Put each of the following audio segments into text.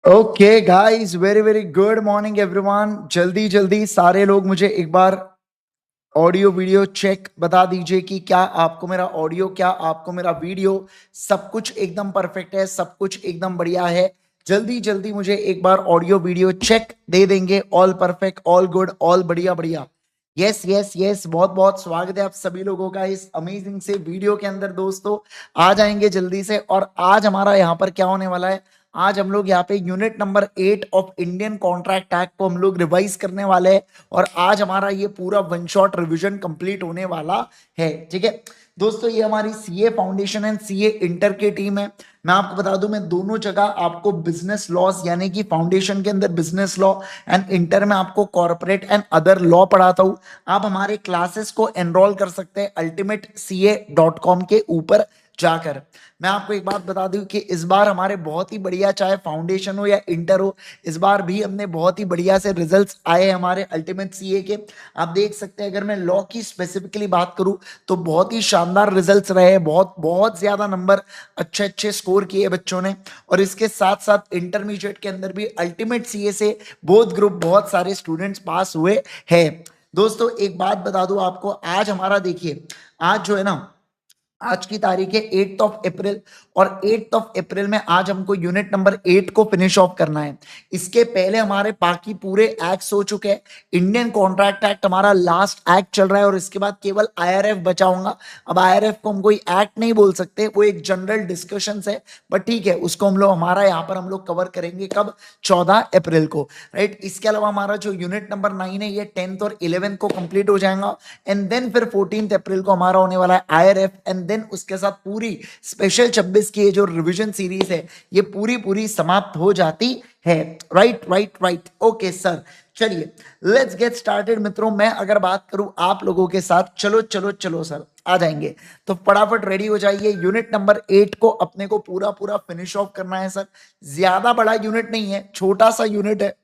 Okay guys, very very good morning everyone. जल्दी जल्दी सारे लोग मुझे एक बार ऑडियो वीडियो चेक बता दीजिए कि क्या आपको मेरा ऑडियो, क्या आपको मेरा वीडियो सब कुछ एकदम परफेक्ट है, सब कुछ एकदम बढ़िया है। जल्दी जल्दी मुझे एक बार ऑडियो वीडियो चेक दे देंगे। All perfect, all good, all बढ़िया बढ़िया। यस यस यस, बहुत बहुत स्वागत है आप सभी लोगों का इस अमेजिंग से वीडियो के अंदर। दोस्तों आ जाएंगे जल्दी से। और आज हमारा यहाँ पर क्या होने वाला है, आज हम लोग यहाँ पे unit number 8 of Indian contract act को हम लोग रिवाइज करने वाले हैं। और आज हमारा ये पूरा वन शॉट रिवीजन कंप्लीट होने वाला है। ठीक है दोस्तों, ये हमारी CA foundation and CA inter की टीम है। मैं आपको बता दूं, मैं दोनों जगह आपको बिजनेस लॉज यानी कि फाउंडेशन के अंदर बिजनेस लॉ एंड इंटर में आपको कॉर्पोरेट एंड अदर लॉ पढ़ाता हूं। आप हमारे क्लासेस को एनरोल कर सकते हैं ultimateca.com के ऊपर जाकर। मैं आपको एक बात बता दूं कि इस बार हमारे बहुत ही बढ़िया, चाहे फाउंडेशन हो या इंटर हो, इस बार भी हमने बहुत ही बढ़िया से रिजल्ट्स आए हमारे अल्टीमेट सीए के। आप देख सकते हैं, अगर मैं लॉ की स्पेसिफिकली बात करूं तो बहुत ही शानदार रिजल्ट्स रहे हैं। बहुत बहुत ज्यादा नंबर, अच्छे अच्छे स्कोर किए बच्चों ने। और इसके साथ साथ इंटरमीडिएट के अंदर भी अल्टीमेट सीए से बोथ ग्रुप बहुत सारे स्टूडेंट्स पास हुए हैं। दोस्तों एक बात बता दूं आपको, आज हमारा देखिए, आज जो है ना, आज की तारीख है 8 ऑफ अप्रैल। और 8 ऑफ अप्रैल में आज हमको यूनिट नंबर 8 को फिनिश ऑफ करना है। इसके पहले हमारे बाकी पूरे एक्ट्स हो चुके हैं। इंडियन कॉन्ट्रैक्ट एक्ट हमारा लास्ट एक्ट चल रहा है और इसके बाद केवल आईआरएफ बचा होगा। अब आईआरएफ को हम कोई एक्ट नहीं बोल सकते, वो एक जनरल डिस्कशन है, बट ठीक है, उसको हम लोग, हमारा यहाँ पर हम लोग कवर करेंगे कब, 14 अप्रैल को, राइट। इसके अलावा हमारा जो यूनिट नंबर 9 है, ये 10th और 11th को कंप्लीट हो जाएगा। एंड देन फिर 14 अप्रैल को हमारा होने वाला है आईआरएफ। एंड देन उसके साथ पूरी स्पेशल 26 की जो रिवीजन सीरीज है, ये पूरी पूरी समाप्त हो जाती है। Right right right, okay sir. चलिए लेट्स गेट स्टार्टेड मित्रों। मैं अगर बात करूं आप लोगों के साथ, चलो चलो चलो सर आ जाएंगे, तो फटाफट रेडी हो जाइए। यूनिट नंबर 8 को अपने को पूरा पूरा फिनिश ऑफ करना है सर। ज्यादा बड़ा यूनिट नहीं है, छोटा सा यूनिट है,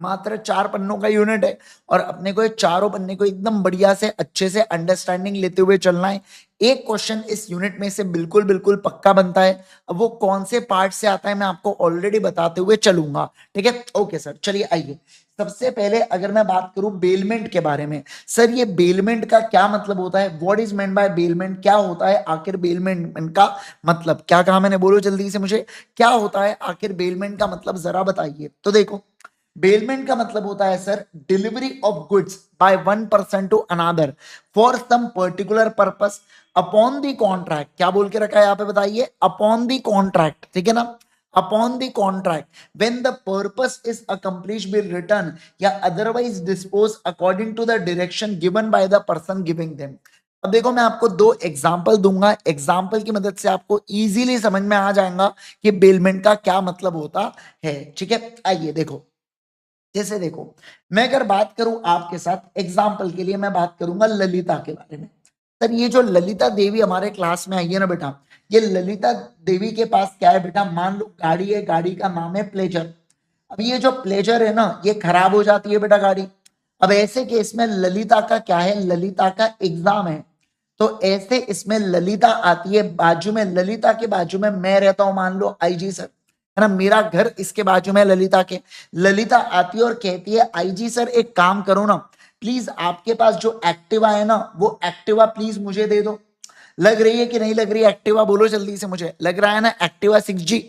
मात्र 4 पन्नों का यूनिट है। और अपने को ये चारों पन्ने को एकदम बढ़िया से अच्छे से अंडरस्टैंडिंग लेते हुए चलना है। एक क्वेश्चन इस यूनिट में से बिल्कुल बिल्कुल पक्का बनता है। अब वो कौन से पार्ट से आता है मैं आपको ऑलरेडी बताते हुए चलूंगा। ठीक है, ओके सर। चलिए आइए, सबसे पहले अगर मैं बात करूं बेलमेंट के बारे में, सर ये बेलमेंट का क्या मतलब होता है, what is meant by bailment, क्या होता है आखिर बेलमेंट का मतलब, क्या कहा मैंने, बोलो जल्दी से मुझे, क्या होता है आखिर बेलमेंट का मतलब, जरा बताइए। तो देखो, बेलमेंट का मतलब होता है sir, delivery of goods by one person to another for some particular purpose upon the contract. क्या बोल के रखा है यहाँ पे बताइए, अपॉन द कॉन्ट्रैक्ट, ठीक है ना, upon the contract when the purpose is accomplish will return या otherwise dispose according to the direction given by the person giving them. अब देखो, मैं आपको दो एग्जाम्पल दूंगा, एग्जाम्पल की मदद से आपको इजीली समझ में आ जाएगा कि बेलमेंट का क्या मतलब होता है। ठीक है, आइए देखो, जैसे देखो, मैं अगर बात करूं आपके साथ एग्जाम्पल के लिए, मैं बात करूंगा ललिता के बारे में। सर ये जो ललिता देवी हमारे क्लास में आई है ना बेटा, ये ललिता देवी के पास क्या है बेटा, मान लो गाड़ी है, गाड़ी का नाम है प्लेजर। अब ये जो प्लेजर है ना, ये खराब हो जाती है बेटा गाड़ी। अब ऐसे केस में ललिता का क्या है, ललिता का एग्जाम है। तो ऐसे इसमें ललिता आती है, बाजू में, ललिता के बाजू में मैं रहता हूं, मान लो आईजी सर, है ना, मेरा घर इसके बाजू में ललिता के। ललिता आती है और कहती है, आईजी सर एक काम करो ना, प्लीज आपके पास जो एक्टिवा है ना, वो एक्टिवा प्लीज मुझे दे दो। लग रही है कि नहीं लग रही है एक्टिवा, बोलो जल्दी से मुझे, लग रहा है ना एक्टिवा 6G।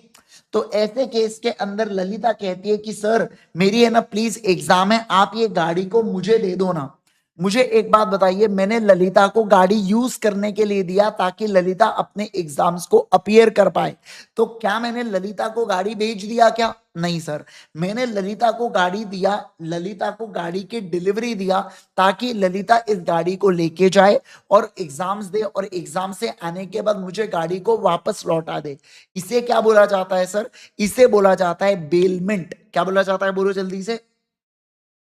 तो ऐसे केस के अंदर ललिता कहती है कि सर मेरी है ना प्लीज एग्जाम है, आप ये गाड़ी को मुझे दे दो ना। मुझे एक बात बताइए, मैंने ललिता को गाड़ी यूज करने के लिए दिया ताकि ललिता अपने एग्जाम्स को अपीयर कर पाए। तो क्या मैंने ललिता को गाड़ी बेच दिया क्या, नहीं सर। मैंने ललिता को गाड़ी दिया, ललिता को गाड़ी की डिलीवरी दिया ताकि ललिता इस गाड़ी को लेके जाए और एग्जाम्स दे, और एग्जाम से आने के बाद मुझे गाड़ी को वापस लौटा दे। इसे क्या बोला जाता है सर, इसे बोला जाता है बेलमेंट। क्या बोला जाता है, बोलो जल्दी से,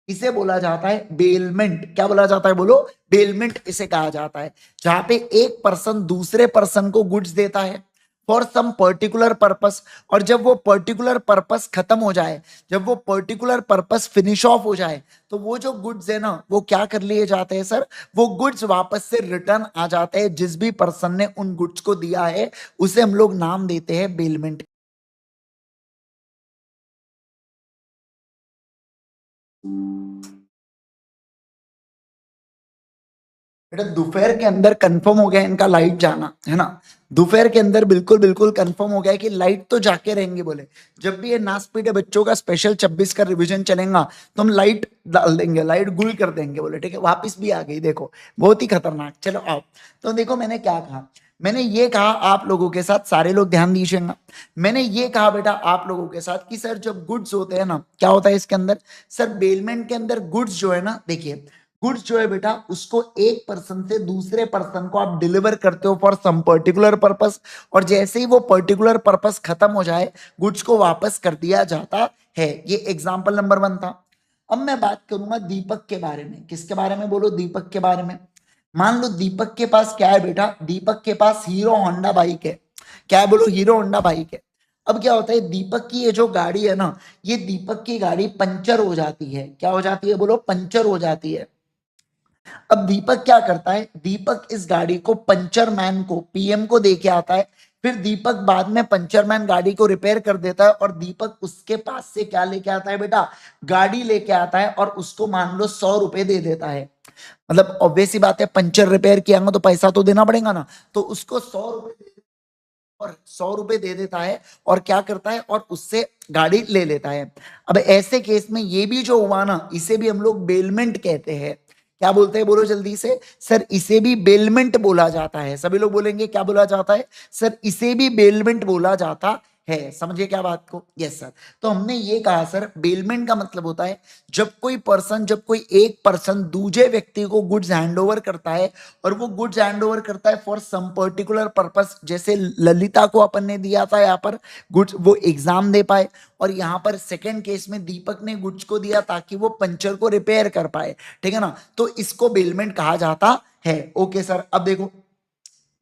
इसे बोला जाता है बेलमेंट। क्या बोला जाता है, बोलो, बेलमेंट इसे कहा जाता है। जहां पे एक पर्सन दूसरे पर्सन को गुड्स देता है फॉर सम पर्टिकुलर पर्पस, और जब वो पर्टिकुलर पर्पस खत्म हो जाए, जब वो पर्टिकुलर पर्पस फिनिश ऑफ हो जाए, तो वो जो गुड्स है ना, वो क्या कर लिए जाते हैं सर, वो गुड्स वापस से रिटर्न आ जाते हैं। जिस भी पर्सन ने उन गुड्स को दिया है उसे हम लोग नाम देते हैं बेलमेंट। बेटा दोपहर के अंदर कंफर्म हो गया इनका लाइट जाना, है ना। दोपहर के अंदर बिल्कुल बिल्कुल कंफर्म हो गया कि लाइट तो जाके रहेंगे बोले। जब भी ये नाच पीटे बच्चों का स्पेशल 26 का रिवीजन चलेगा तो हम लाइट डाल देंगे, लाइट गुल कर देंगे बोले, ठीक है। वापस भी आ गई देखो, बहुत ही खतरनाक। चलो आओ, तो देखो मैंने क्या कहा। मैंने ये कहा आप लोगों के साथ, सारे लोग ध्यान दीजिएगा। मैंने ये कहा बेटा आप लोगों के साथ कि सर जब गुड्स होते हैं ना, क्या होता है इसके अंदर, सर बेलमेंट के अंदर गुड्स जो है ना, देखिए गुड्स जो है बेटा उसको एक पर्सन से दूसरे पर्सन को आप डिलीवर करते हो फॉर सम पर्टिकुलर पर्पस, और जैसे ही वो पर्टिकुलर पर्पस खत्म हो जाए गुड्स को वापस कर दिया जाता है। ये एग्जांपल नंबर 1 था। अब मैं बात करूंगा दीपक के बारे में। किसके बारे में बोलो, दीपक के बारे में। मान लो दीपक के पास क्या है बेटा, दीपक के पास हीरो होंडा बाइक है। क्या है बोलो, हीरो होंडा बाइक है। अब क्या होता है, दीपक की ये जो गाड़ी है ना, ये दीपक की गाड़ी पंचर हो जाती है। क्या हो जाती है बोलो, पंचर हो जाती है। अब दीपक क्या करता है, दीपक इस गाड़ी को पंचर मैन को, पीएम को दे के आता है। फिर दीपक बाद में पंचर मैन गाड़ी को रिपेयर कर देता है, और दीपक उसके पास से क्या लेके आता है बेटा, गाड़ी लेके आता है, और उसको मान लो 100 रुपए दे देता है। मतलब ऑब्वियस सी बात है, पंचर रिपेयर किया तो पैसा तो देना पड़ेगा ना, तो उसको 100 रुपए और 100 रुपए दे देता है, और क्या करता है, और उससे गाड़ी ले लेता है। अब ऐसे केस में ये भी जो हुआ ना, इसे भी हम लोग बेलमेंट कहते हैं। क्या बोलते हैं बोलो जल्दी से, सर इसे भी बेलमेंट बोला जाता है। सभी लोग बोलेंगे क्या बोला जाता है, सर इसे भी बेलमेंट बोला जाता है। समझिए क्या बात को, यस सर। तो हमने ये कहा सर, बेलमेंट का मतलब होता है जब कोई एक पर्सन दूसरे व्यक्ति को गुड्स हैंड ओवर करता है, और वो गुड्स हैंड ओवर करता है फॉर सम पर्टिकुलर पर्पस। जैसे ललिता को अपन ने दिया था यहाँ पर गुड्स, वो एग्जाम दे पाए, और यहाँ पर सेकेंड केस में दीपक ने गुड्स को दिया ताकि वो पंचर को रिपेयर कर पाए, ठीक है ना। तो इसको बेलमेंट कहा जाता है। ओके सर, अब देखो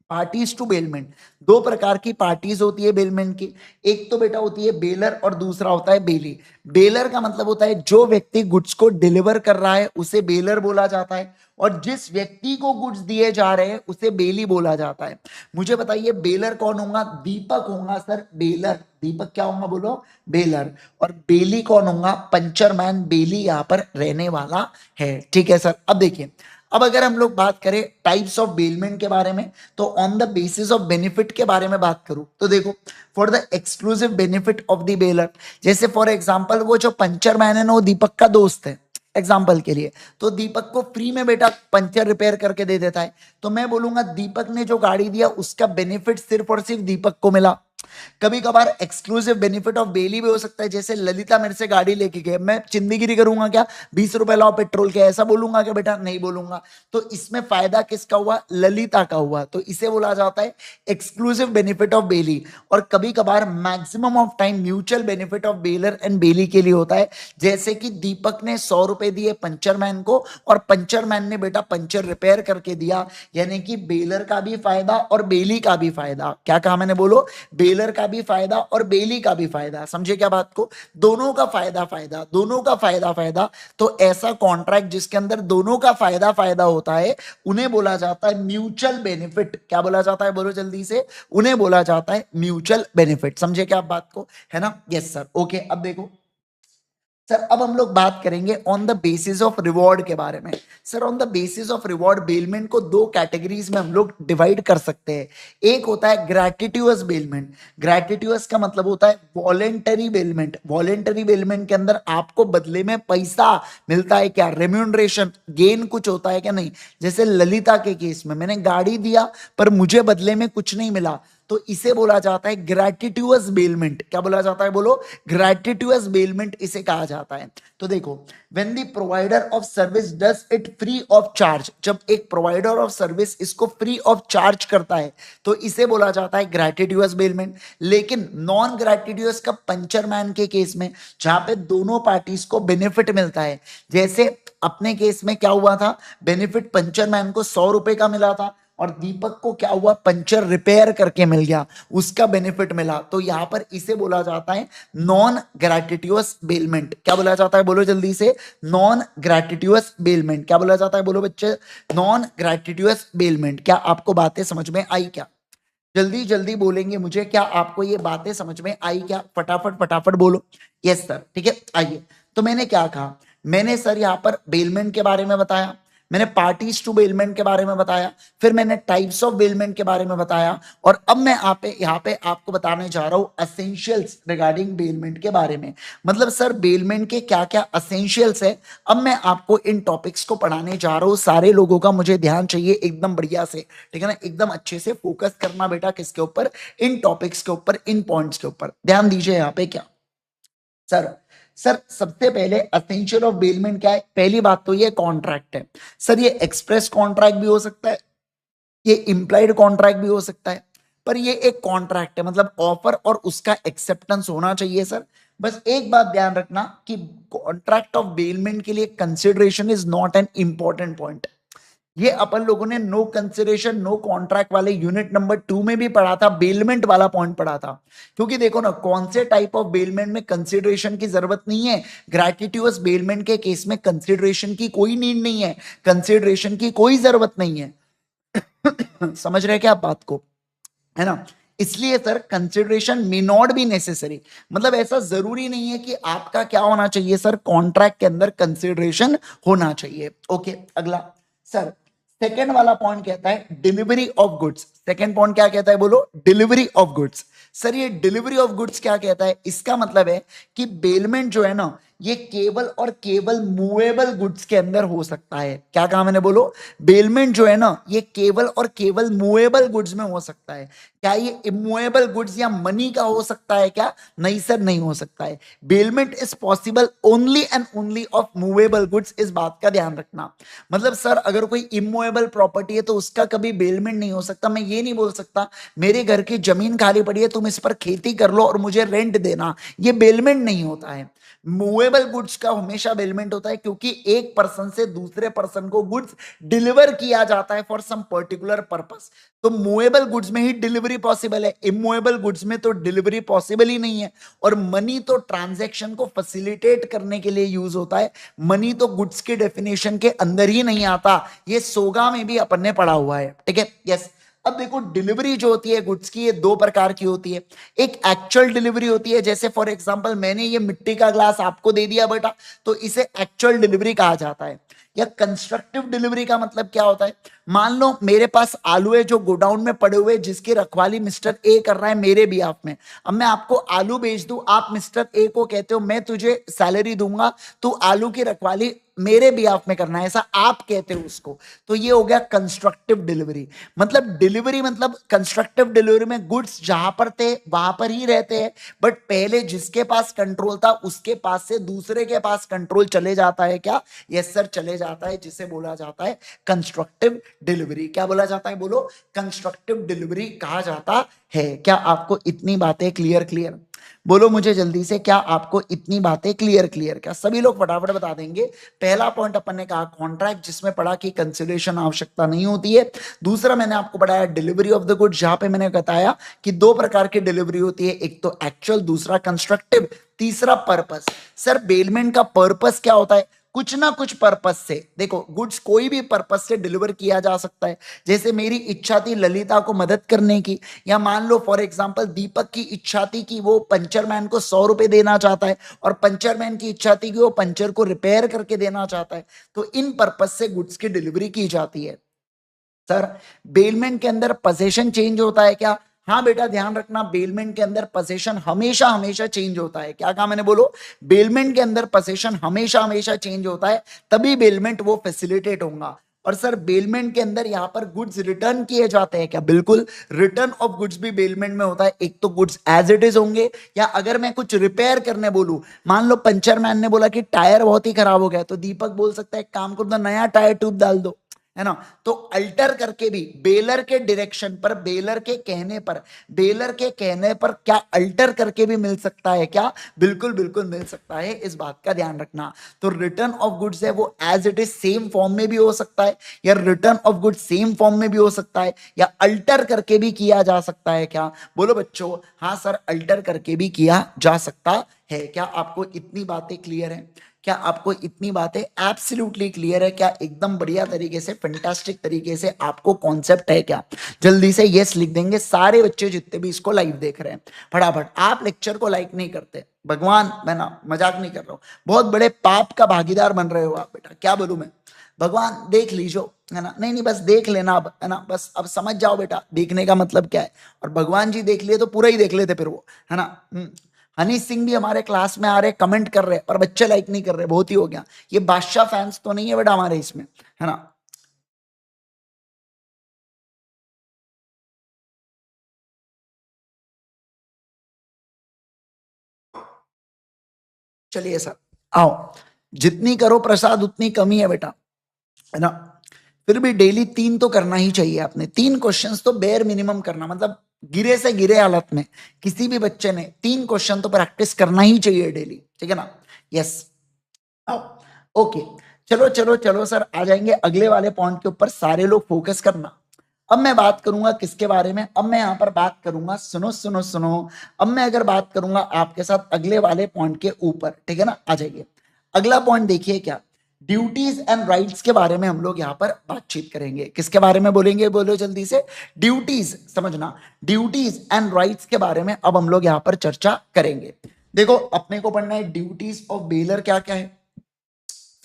पार्टीज टू बेलमेंट, दो प्रकार की पार्टीज होती है बेलमेंट की। एक तो बेटा होती है बेलर, और दूसरा होता है बेली। बेलर का मतलब होता है जो व्यक्ति गुड्स को डिलीवर कर रहा है उसे बेलर बोला जाता है, और जिस व्यक्ति को गुड्स दिए जा रहे हैं उसे बेली बोला जाता है। मुझे बताइए बेलर कौन होगा, दीपक होगा सर बेलर। दीपक क्या होगा बोलो, बेलर। और बेली कौन होगा, पंचर मैन। बेली यहां पर रहने वाला है, ठीक है सर। अब देखिए, अब अगर हम लोग बात करें टाइप्स ऑफ बेलमेंट के बारे में, तो on the basis of benefit के बारे में बात करूं तो देखो, for the exclusive benefit of the baler, जैसे फॉर एग्जांपल वो जो पंचर मैन है ना, वो दीपक का दोस्त है एग्जाम्पल के लिए, तो दीपक को फ्री में बेटा पंचर रिपेयर करके दे देता है। तो मैं बोलूंगा दीपक ने जो गाड़ी दिया उसका बेनिफिट सिर्फ और सिर्फ दीपक को मिला। कभी कभार एक्सक्लूसिव बेनिफिट ऑफ बेली भी हो सकता है, जैसे ललिता मेरे से गाड़ी लेके गए, मैं चिंदीगिरी करूंगा क्या, 20 रुपए लाओ पेट्रोल के, ऐसा बोलूंगा क्या बेटा, नहीं बोलूंगा। तो इसमें फायदा किसका हुआ, ललिता का हुआ, तो इसे बोला जाता है एक्सक्लूसिव बेनिफिट ऑफ बेली। और कभी कभार maximum of time mutual benefit of bailor and bailee के लिए होता है, जैसे कि दीपक ने 100 रुपए दिए पंचर मैन को, और पंचर मैन ने बेटा पंचर रिपेयर करके दिया, यानी कि बेलर का भी फायदा और बेली का भी फायदा। क्या कहा मैंने बोलो, बेलर का भी फायदा और बेली का भी फायदा। समझे क्या बात को, दोनों का फायदा फायदा, दोनों का फायदा फायदा। तो ऐसा कॉन्ट्रैक्ट जिसके अंदर दोनों का फायदा फायदा होता है उन्हें बोला जाता है म्यूचुअल बेनिफिट। क्या बोला जाता है बोलो जल्दी से, उन्हें बोला जाता है म्यूचुअल बेनिफिट। समझे क्या आप बात को, है ना, यस सर। ओके, अब देखो सर, अब हम लोग बात करेंगे on the basis of reward के बारे में। Sir on the basis of reward bailment को दो कैटेगरीज में हम लोग डिवाइड कर सकते हैं। एक होता है ग्रेटिट्यूअस बेलमेंट। ग्रेटिट्यूअस का मतलब होता है वॉलेंटरी बेलमेंट। वॉलेंटरी बेलमेंट के अंदर आपको बदले में पैसा मिलता है, क्या रेम्यूनरेशन, गेन कुछ होता है क्या, नहीं। जैसे ललिता के केस में मैंने गाड़ी दिया पर मुझे बदले में कुछ नहीं मिला, तो इसे बोला जाता है ग्रेटिट्यूअस बेलमेंट। क्या बोला जाता है बोलो, ग्रेटिट्यूअस बेलमेंट इसे कहा जाता है। तो देखो, when the provider of service does it free of charge, जब एक प्रोवाइडर ऑफ सर्विस इसको फ्री ऑफ चार्ज करता है तो इसे बोला जाता है ग्रेटिट्यूअस बेलमेंट। लेकिन नॉन ग्रेटिट्यूअस का पंचर मैन के केस में, जहां पे दोनों पार्टीज को बेनिफिट मिलता है, जैसे अपने केस में क्या हुआ था, बेनिफिट पंचर मैन को 100 रुपए का मिला था, और दीपक को क्या हुआ, पंचर रिपेयर करके मिल गया, उसका बेनिफिट मिला। तो यहां पर इसे बोला जाता है नॉन ग्रेटिट्यूअस बेलमेंट। क्या बोला जाता है बोलो जल्दी से, नॉन ग्रेटिट्यूअस बेलमेंट। क्या बोला जाता है बोलो बच्चे, नॉन ग्रेटिट्यूअस बेलमेंट। क्या आपको बातें समझ में आई क्या, जल्दी जल्दी बोलेंगे मुझे, क्या आपको ये बातें समझ में आई क्या, फटाफट फटाफट बोलो। यस सर, ठीक है। आइए, तो मैंने क्या कहा, मैंने सर यहाँ पर बेलमेंट के बारे में बताया, मैंने पार्टीज टू बेलमेंट के बारे में बताया, फिर मैंने टाइप्स ऑफ बेलमेंट के बारे में बताया, और अब मैं यहाँ पे आपको बताने जा रहा हूं असेंशियल्स रिगार्डिंग बेलमेंट के बारे में। मतलब सर बेलमेंट के क्या क्या असेंशियल्स है, अब मैं आपको इन टॉपिक्स को पढ़ाने जा रहा हूं। सारे लोगों का मुझे ध्यान चाहिए एकदम बढ़िया से, ठीक है ना, एकदम अच्छे से फोकस करना बेटा, किसके ऊपर, इन टॉपिक्स के ऊपर, इन पॉइंट्स के ऊपर ध्यान दीजिए। यहाँ पे क्या सर, सर सबसे पहले असेंशियल ऑफ बेलमेंट क्या है, पहली बात तो ये कॉन्ट्रैक्ट है। सर ये एक्सप्रेस कॉन्ट्रैक्ट भी हो सकता है, ये इंप्लाइड कॉन्ट्रैक्ट भी हो सकता है, पर ये एक कॉन्ट्रैक्ट है, मतलब ऑफर और उसका एक्सेप्टेंस होना चाहिए सर। बस एक बात ध्यान रखना कि कॉन्ट्रैक्ट ऑफ बेलमेंट के लिए consideration is not an important point. ये अपन लोगों ने नो कंसिडरेशन नो कॉन्ट्रैक्ट वाले यूनिट नंबर 2 में भी पढ़ा था, बेलमेंट वाला पॉइंट पढ़ा था। क्योंकि देखो ना, कौन से टाइप ऑफ बेलमेंट में कंसिडरेशन की जरूरत नहीं है। ग्रेटिट्यूअस बेलमेंट के केस में कंसिडरेशन की कोई नीड नहीं है, कंसिडरेशन की कोई जरूरत नहीं है। समझ रहे क्या आप बात को, है ना। इसलिए sir consideration may not be necessary, मतलब ऐसा जरूरी नहीं है कि आपका क्या होना चाहिए सर, कॉन्ट्रैक्ट के अंदर कंसिडरेशन होना चाहिए। ओके, अगला सर सेकेंड वाला पॉइंट कहता है delivery of goods. Second point क्या कहता है, बोलो, डिलीवरी ऑफ गुड्स। सर ये डिलीवरी ऑफ गुड्स क्या कहता है, इसका मतलब है कि बेलमेंट जो है ना, ये केवल और केवल मूवेबल गुड्स के अंदर हो सकता है। क्या कहा मैंने, बोलो, बेलमेंट जो है ना, ये केवल और केवल मूवेबल गुड्स में हो सकता है। क्या ये इमूवेबल गुड्स या मनी का हो सकता है क्या, नहीं सर, नहीं हो सकता है। Bailment is possible only and only of movable goods, इस बात का ध्यान रखना। मतलब सर अगर कोई इमूवेबल प्रॉपर्टी है तो उसका कभी बेलमेंट नहीं हो सकता। मैं ये नहीं बोल सकता मेरे घर की जमीन खाली पड़ी है, तुम इस पर खेती कर लो और मुझे रेंट देना, ये बेलमेंट नहीं होता है। मूवेबल गुड्स का हमेशा बेलमेंट होता है, क्योंकि एक पर्सन से दूसरे पर्सन को गुड्स डिलीवर किया जाता है फॉर सम पर्टिकुलर पर्पस। तो मूवेबल गुड्स में ही डिलीवरी पॉसिबल है, इमूवेबल गुड्स में तो डिलीवरी पॉसिबल ही नहीं है। और मनी तो ट्रांजैक्शन को फैसिलिटेट करने के लिए यूज होता है, मनी तो गुड्स के डेफिनेशन के अंदर ही नहीं आता। ये सोगा में भी अपन ने पढ़ा हुआ है, ठीक है, यस। अब देखो डिलीवरी जो होती है गुड्स की, ये दो प्रकार की होती है। एक एक्चुअल डिलीवरी होती है, जैसे फॉर एग्जांपल मैंने ये मिट्टी का ग्लास आपको दे दिया बेटा, तो इसे एक्चुअल डिलीवरी कहा जाता है। या कंस्ट्रक्टिव डिलीवरी का मतलब क्या होता है, मान लो मेरे पास आलू है जो गोडाउन में पड़े हुए, जिसकी रखवाली मिस्टर ए कर रहा है मेरे बिहाफ में। अब मैं आपको आलू बेच दूं, आप मिस्टर ए को कहते हो मैं तुझे सैलरी दूंगा, तू आलू की रखवाली मेरे बिहाफ में करना है, ऐसा आप कहते हो उसको। तो ये हो गया कंस्ट्रक्टिव डिलीवरी। मतलब डिलीवरी मतलब कंस्ट्रक्टिव डिलीवरी में गुड्स जहां पर थे वहां पर ही रहते हैं, बट पहले जिसके पास कंट्रोल था उसके पास से दूसरे के पास कंट्रोल चले जाता है। क्या, यस सर, चले जाता है, जिसे बोला जाता है कंस्ट्रक्टिव डिलीवरी। क्या बोला जाता है, बोलो, कंस्ट्रक्टिव डिलीवरी कहा जाता है। क्या आपको इतनी बातें क्लियर, बोलो मुझे जल्दी से, क्या आपको इतनी बातें क्लियर? क्या सभी लोग फटाफट बता देंगे। पहला पॉइंट अपन ने कहा कॉन्ट्रैक्ट, जिसमें पढ़ा कि कंसिडरेशन आवश्यकता नहीं होती है। दूसरा मैंने आपको पढ़ाया डिलीवरी ऑफ द गुड, जहां पे मैंने बताया कि दो प्रकार की डिलीवरी होती है, एक तो एक्चुअल, दूसरा कंस्ट्रक्टिव, तीसरा पर्पस। सर बेलमेंट का पर्पस क्या होता है, कुछ ना कुछ पर्पस से, देखो गुड्स कोई भी पर्पस से डिलीवर किया जा सकता है। जैसे मेरी इच्छा थी ललिता को मदद करने की, या मान लो फॉर एग्जांपल दीपक की इच्छा थी कि वो पंचर मैन को 100 रुपए देना चाहता है, और पंचर मैन की इच्छा थी कि वो पंचर को रिपेयर करके देना चाहता है। तो इन पर्पस से गुड्स की डिलीवरी की जाती है। सर बेलमेंट के अंदर पोजीशन चेंज होता है क्या, हाँ बेटा ध्यान रखना, बेलमेंट के अंदर पोजीशन हमेशा हमेशा चेंज होता है। क्या कहा मैंने, बोलो, बेलमेंट के अंदर पोजीशन हमेशा हमेशा चेंज होता है, तभी बेलमेंट वो फैसिलिटेट होगा। और सर बेलमेंट के अंदर यहां पर गुड्स रिटर्न किए जाते हैं क्या, बिल्कुल, रिटर्न ऑफ गुड्स भी बेलमेंट में होता है। एक तो गुड्स एज इट इज होंगे, या अगर मैं कुछ रिपेयर करने बोलूं, मान लो पंचर मैन ने बोला कि टायर बहुत ही खराब हो गया, तो दीपक बोल सकता है एक काम करो, नया टायर ट्यूब डाल दो, है ना। तो अल्टर करके भी बेलर के डायरेक्शन पर, बेलर के कहने पर, बेलर के कहने पर क्या अल्टर करके भी मिल सकता है क्या, बिल्कुल बिल्कुल मिल सकता है, इस बात का ध्यान रखना। तो रिटर्न ऑफ गुड्स है वो as it is same form में भी हो सकता है, या return of goods same form में भी हो सकता है, या अल्टर करके भी किया जा सकता है। क्या, बोलो बच्चों, हाँ सर, अल्टर करके भी किया जा सकता है। क्या आपको इतनी बातें क्लियर है? क्या आपको इतनी बातें एब्सोल्युटली क्लियर है? क्या एकदम बढ़िया तरीके से, फैंटास्टिक तरीके से आपको कॉन्सेप्ट है क्या? जल्दी से यस लिख देंगे सारे बच्चे जितने भी इसको लाइव देख रहे हैं फटाफट। आप लेक्चर को लाइक नहीं करते, भगवान, मैं ना मजाक नहीं कर रहा हूँ, बहुत बड़े पाप का भागीदार बन रहे हो आप बेटा। क्या बोलूं मैं, भगवान देख लीजो, है ना? नहीं नहीं, बस देख लेना अब, है ना? बस अब समझ जाओ बेटा देखने का मतलब क्या है। और भगवान जी देख लिए तो पूरा ही देख लेते फिर वो, है ना? हनी सिंह भी हमारे क्लास में आ रहे, कमेंट कर रहे, पर बच्चे लाइक नहीं कर रहे, बहुत ही हो गया। ये बादशाह फैंस तो नहीं है बेटा हमारे इसमें, है ना? चलिए सर, आओ। जितनी करो प्रसाद उतनी कमी है बेटा, है ना? फिर भी डेली 3 तो करना ही चाहिए आपने। 3 क्वेश्चंस तो बेयर मिनिमम करना, मतलब गिरे से गिरे हालत में किसी भी बच्चे ने 3 क्वेश्चन तो प्रैक्टिस करना ही चाहिए डेली, ठीक है ना? यस, आओ। ओके, चलो चलो चलो सर, आ जाएंगे अगले वाले पॉइंट के ऊपर। सारे लोग फोकस करना। अब मैं बात करूंगा किसके बारे में? अब मैं यहां पर बात करूंगा, सुनो सुनो सुनो, अब मैं अगर बात करूंगा आपके साथ अगले वाले पॉइंट के ऊपर, ठीक है ना? आ जाइए। अगला पॉइंट देखिए क्या, ड्यूटीज एंड राइट्स के बारे में हम लोग यहाँ पर बातचीत करेंगे। किसके बारे में बोलेंगे, बोलो जल्दी से? ड्यूटीज, समझना, ड्यूटीज एंड राइट्स के बारे में अब हम लोग यहाँ पर चर्चा करेंगे। देखो, अपने को पढ़ना है ड्यूटीज ऑफ बेलर क्या क्या है,